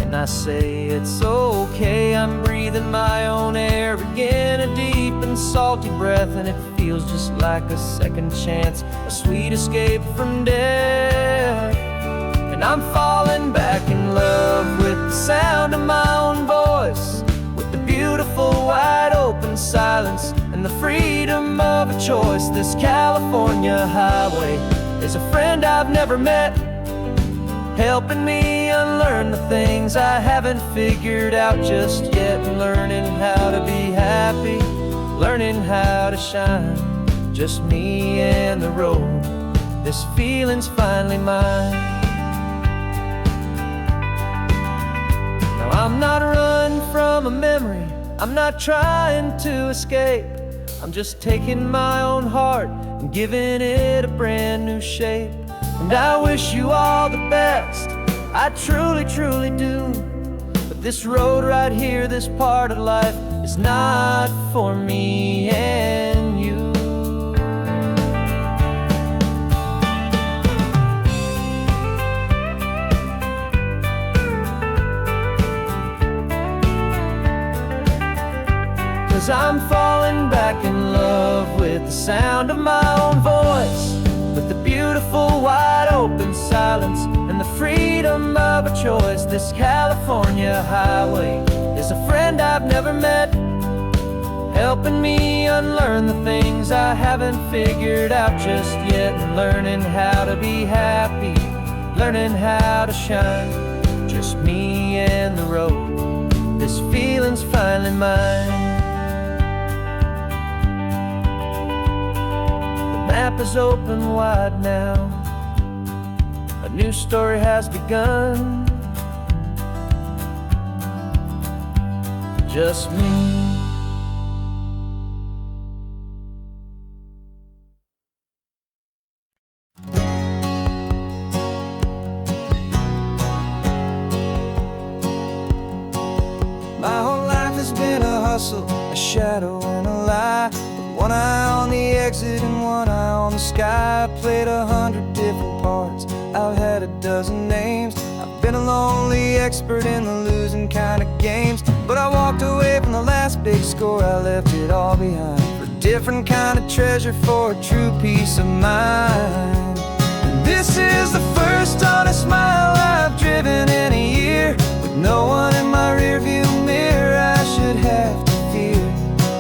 And I say it's okay, I'm breathing my own air again, a deep and salty breath, and it feels just like a second chance, a sweet escape from death. And I'm falling back choice. This California highway is a friend I've never met, helping me unlearn the things I haven't figured out just yet, and learning how to be happy, learning how to shine. Just me and the road, this feeling's finally mine. Now I'm not running from a memory, I'm not trying to escape. I'm just taking my own heart and giving it a brand new shape. And I wish you all the best, I truly, truly do. But this road right here, this part of life, is not for me and you. Cause I'm falling back in love with the sound of my own voice, with the beautiful wide open silence and the freedom of a choice. This California highway is a friend I've never met, helping me unlearn the things I haven't figured out just yet, and learning how to be happy, learning how to shine. Just me and the road, this feeling's finally mine. The map is open wide now, a new story has begun. Just me. My whole life has been a hustle, a shadow and a lie, with one eye on the exit and one eye on the sky. I played 100 different parts, I've had a dozen names. I've been a lonely expert in the losing kind of games, but I walked away from the last big score, I left it all behind for a different kind of treasure, for a true peace of mind. And this is the first honest mile I've driven in a year, with no one in my rearview mirror I should have to fear.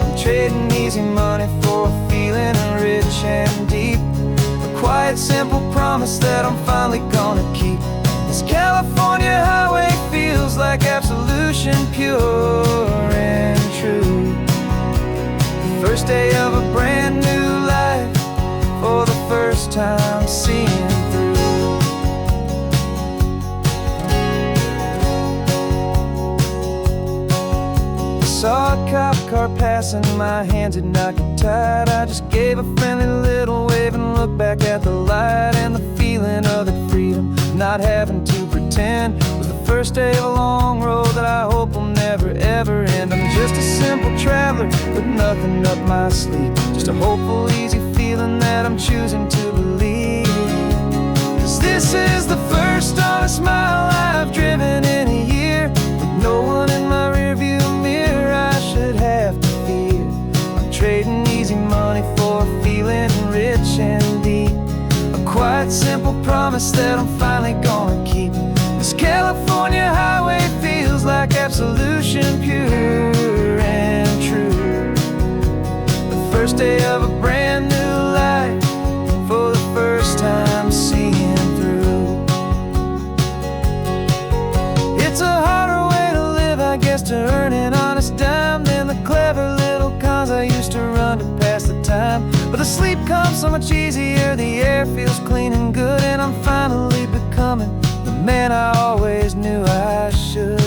I'm trading easy money for a feeling rich and deep, a quiet simple promise that I'm finally gonna keep. This California highway feels like absolution, pure and true. The first day of a brand new life, for the first time seeing through. Saw a cop car passing, my hands had not got tied. I just gave a friendly little wave and looked back at the light, and the feeling of the freedom, not having to pretend, was the first day of a long road that I hope will never ever end. I'm just a simple traveler with nothing up my sleeve, just a hopeful, easy feeling that I'm choosing to believe. Cause this is the first honest mile I've driven in a year, with no one in my rearview mirror I should have to fear. I'm trading easy money for a feeling rich and deep, a quiet simple promise that I'm finally gonna keep. This California highway feels like absolution, pure and true. The first day of a brand new life, for the first time seeing through. It's a harder way to live, I guess, to earn an honest dime than the clever little cons I used to run to pass the time. But the sleep comes so much easier, the air feels clean and good, and I'm finally becoming the man I always knew I should.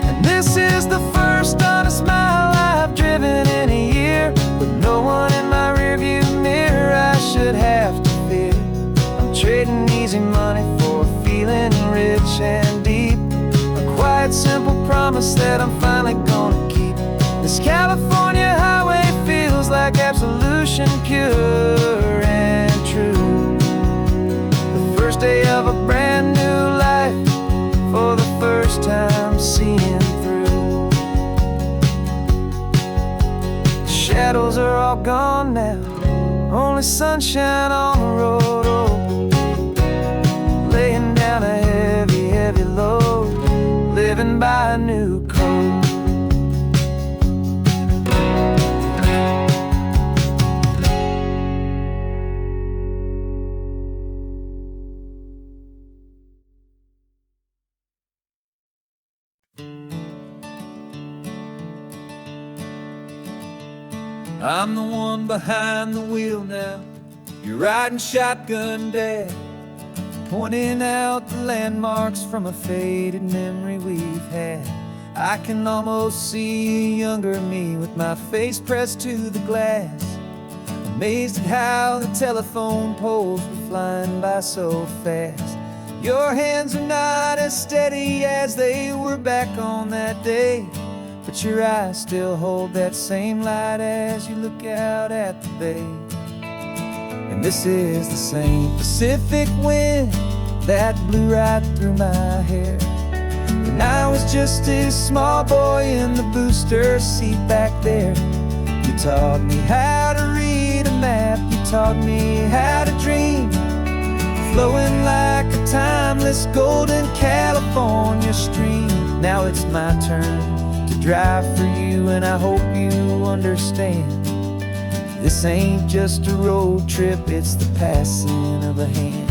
And this is the first honest mile I've driven in a year, with no one in my rearview mirror I should have to fear. I'm trading easy money for a feeling rich and deep, a quiet simple promise that I'm finally gonna keep. This California highway feels like absolution, pure and true. The first day of a brand new life, for the first time seeing through. The shadows are all gone now, only sunshine on the road, oh, laying down a heavy, heavy buy a new coat. I'm the one behind the wheel now. You're riding shotgun, Dad, pointing out the landmarks from a faded memory we've had. I can almost see a younger me with my face pressed to the glass, amazed at how the telephone poles were flying by so fast. Your hands are not as steady as they were back on that day, but your eyes still hold that same light as you look out at the bay. And this is the same Pacific wind that blew right through my hair when I was just a small boy in the booster seat back there. You taught me how to read a map, you taught me how to dream, flowing like a timeless golden California stream. Now it's my turn to drive for you, and I hope you understand. This ain't just a road trip, it's the passing of a hand.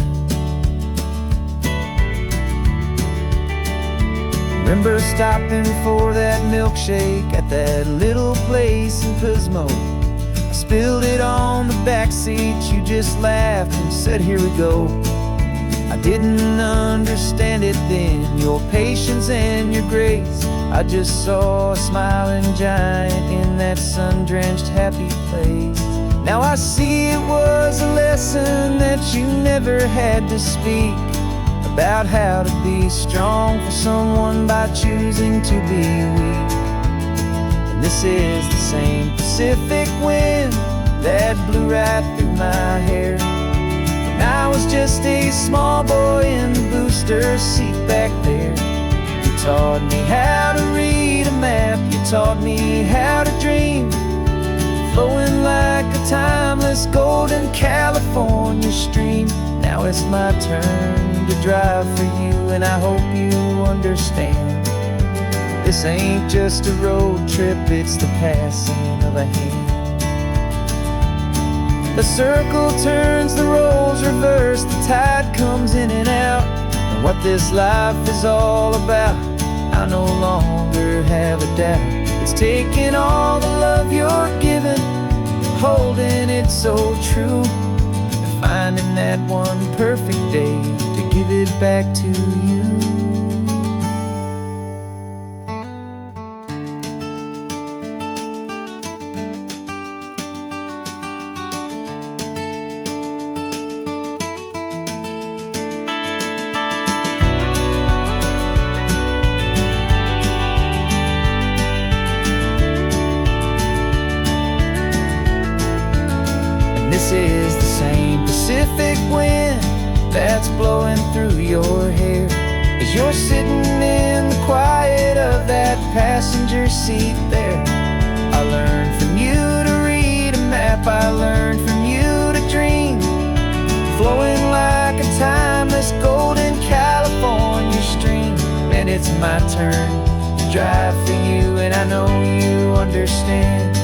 Remember stopping for that milkshake at that little place in Pismo? I spilled it on the back seat, you just laughed and said, here we go. I didn't understand it then, your patience and your grace. I just saw a smiling giant in that sun-drenched happy place. Now I see it was a lesson that you never had to speak, about how to be strong for someone by choosing to be weak. And this is the same Pacific wind that blew right through my hair when I was just a small boy in the booster seat back there. You taught me how to read a map, you taught me how to dream, flowing like a timeless golden California stream. Now it's my turn to drive for you, and I hope you understand. This ain't just a road trip, it's the passing of a hand. The circle turns, the roles reverse, the tide comes in and out. And what this life is all about, I no longer have a doubt. It's taking all the love you're giving, holding it so true, and finding that one perfect day to give it back to you. This is the same Pacific wind that's blowing through your hair as you're sitting in the quiet of that passenger seat there. I learned from you to read a map, I learned from you to dream, flowing like a timeless golden California stream. And it's my turn to drive for you, and I know you understand.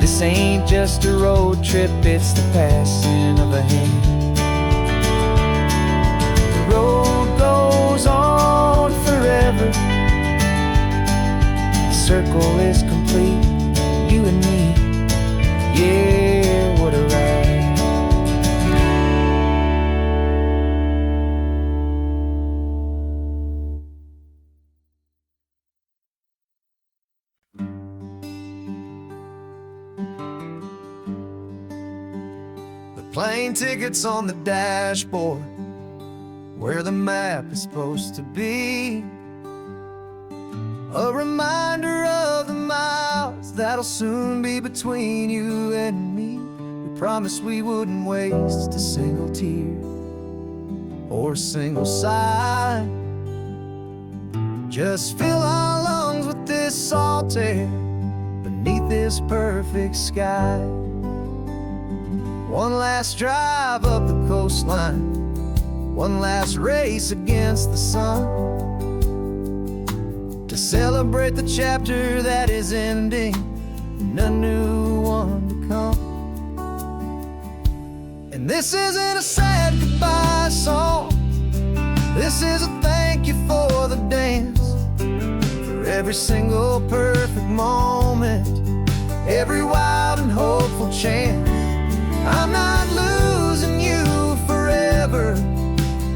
This ain't just a road trip, it's the passing of a hand. The road goes on forever, the circle is complete, you and me, yeah, what a ride. Plane tickets on the dashboard, where the map is supposed to be. A reminder of the miles that'll soon be between you and me. We promised we wouldn't waste a single tear or a single sigh. Just fill our lungs with this salt air beneath this perfect sky. One last drive up the coastline, one last race against the sun, to celebrate the chapter that is ending and a new one to come. And this isn't a sad goodbye song, this is a thank you for the dance, for every single perfect moment, every wild and hopeful chance. I'm not losing you forever,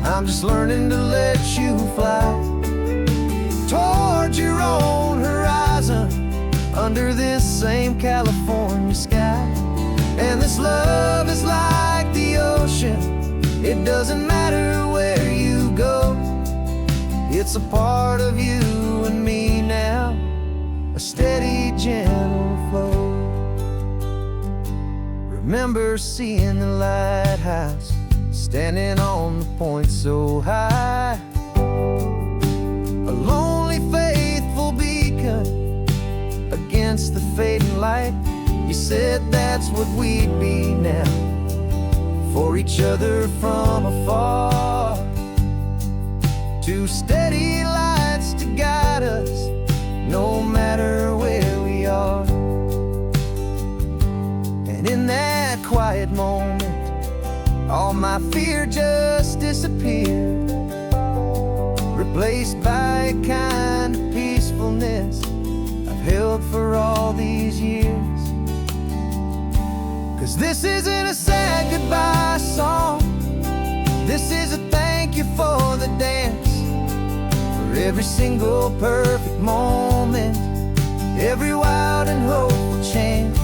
I'm just learning to let you fly towards your own horizon, under this same California sky. And this love is like the ocean, it doesn't matter where you go, it's a part of you and me now, a steady, gentle flow. Remember seeing the lighthouse, standing on the point so high, a lonely, faithful beacon against the fading light. You said that's what we'd be now, for each other from afar. Two steady lights to guide us, no matter where we are. And in that quiet moment, all my fear just disappeared, replaced by a kind of peacefulness I've held for all these years. 'Cause this isn't a sad goodbye song, this is a thank you for the dance, for every single perfect moment, every wild and hopeful chance.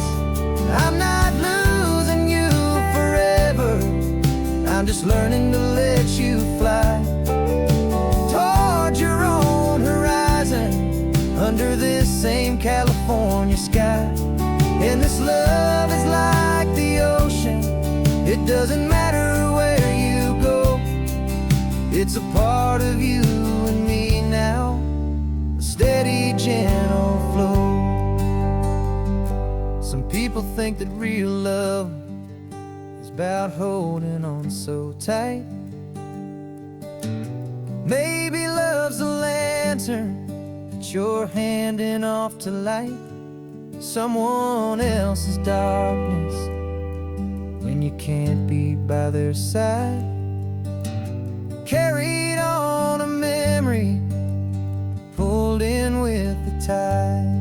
I'm not losing you forever, I'm just learning to let you fly towards your own horizon, under this same California sky. And this love is like the ocean, it doesn't matter where you go, it's a part of you and me now, a steady, gentle flow. Some people think that real love is about holding on so tight. Maybe love's a lantern that you're handing off to light someone else's darkness when you can't be by their side. Carried on a memory, pulled in with the tide.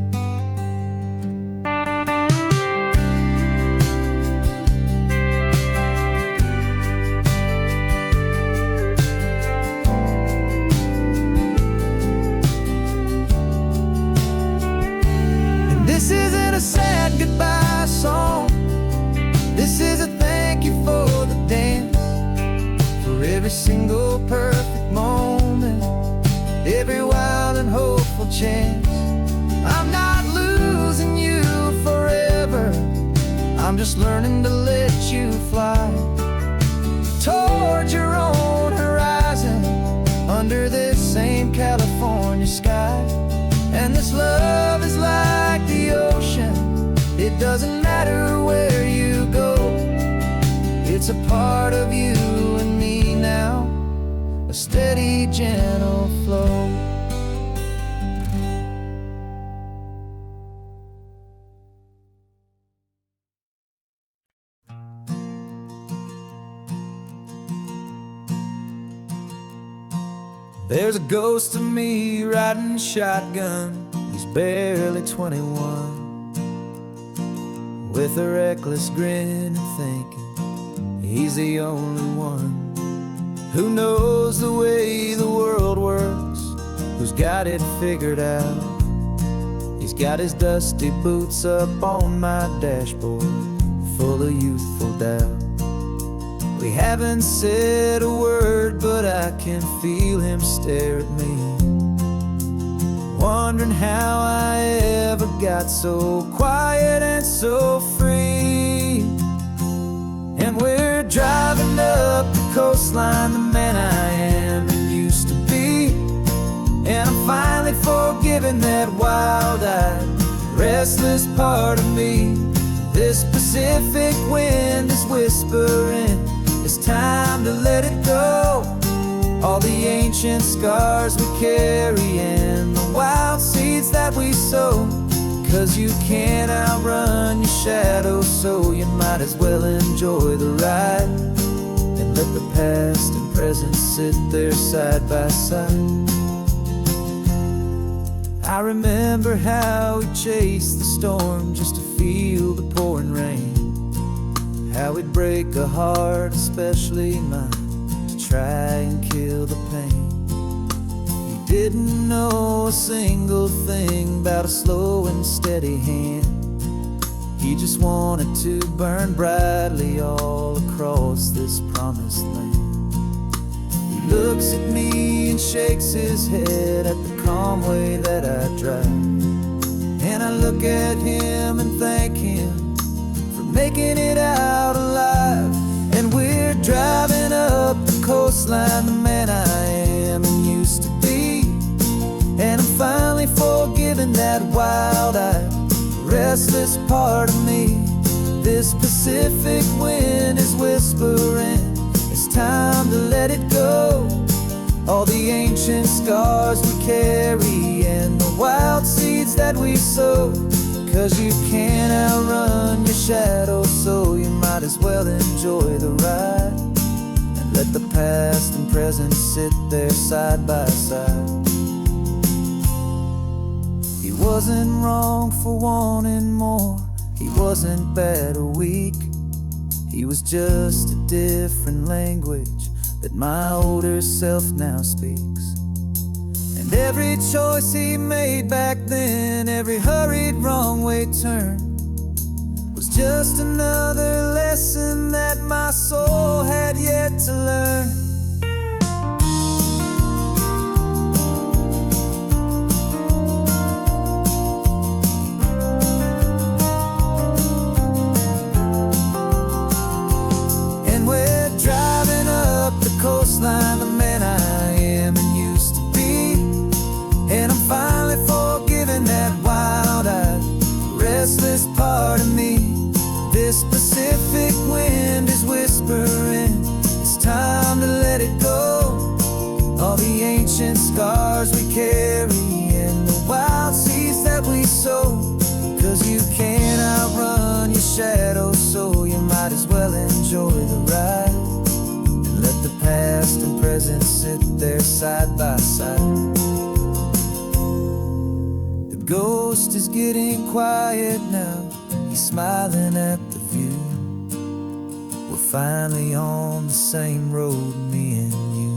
This isn't a sad goodbye song, this is a thank you for the dance, for every single perfect moment, every wild and hopeful chance. I'm not losing you forever, I'm just learning to let you fly towards your own horizon, under this same California sky. And this love is like the ocean, it doesn't matter where you go, it's a part of you and me now, a steady, gentle flow. There's a ghost of me riding shotgun, he's barely 21, with a reckless grin and thinking he's the only one who knows the way the world works, who's got it figured out. He's got his dusty boots up on my dashboard, full of youthful doubt. We haven't said a word, but I can feel him stare at me, wondering how I ever got so quiet and so free. And we're driving up the coastline, the man I am and used to be, and I'm finally forgiving that wild-eyed, restless part of me. This Pacific wind is whispering, it's time to let it go. all the ancient scars we carry and the wild seeds that we sow. 'Cause you can't outrun your shadow, so you might as well enjoy the ride and let the past and present sit there side by side. I remember how we chased the storm just to feel the pouring rain, how we'd break a heart, especially mine, to try and kill the pain. He didn't know a single thing about a slow and steady hand. He just wanted to burn brightly all across this promised land. He looks at me and shakes his head at the calm way that I drive, and I look at him and thank him for making it out alive. And we're driving up the coastline, the man I am and used to be, and I'm finally forgiving that wild-eyed, restless part of me. This Pacific wind is whispering, it's time to let it go. All the ancient scars we carry and the wild seeds that we sow. 'Cause you can't outrun your shadow, so you might as well enjoy the ride and let the past and present sit there side by side. He wasn't wrong for wanting more, he wasn't bad or weak. He was just a different language that my older self now speaks. And every choice he made back then, every hurried wrong way turn, was just another lesson that my soul had yet to learn. Coastline, the man I am and used to be, and I'm finally forgiving that wild-eyed, restless part of me. This Pacific wind is whispering, it's time to let it go. All the ancient scars we carry and the wild seeds that we sow. 'Cause you can't outrun your shadow, so you might as well enjoy the ride. Let the past and present sit there side by side. The ghost is getting quiet now, he's smiling at the view. We're finally on the same road, me and you.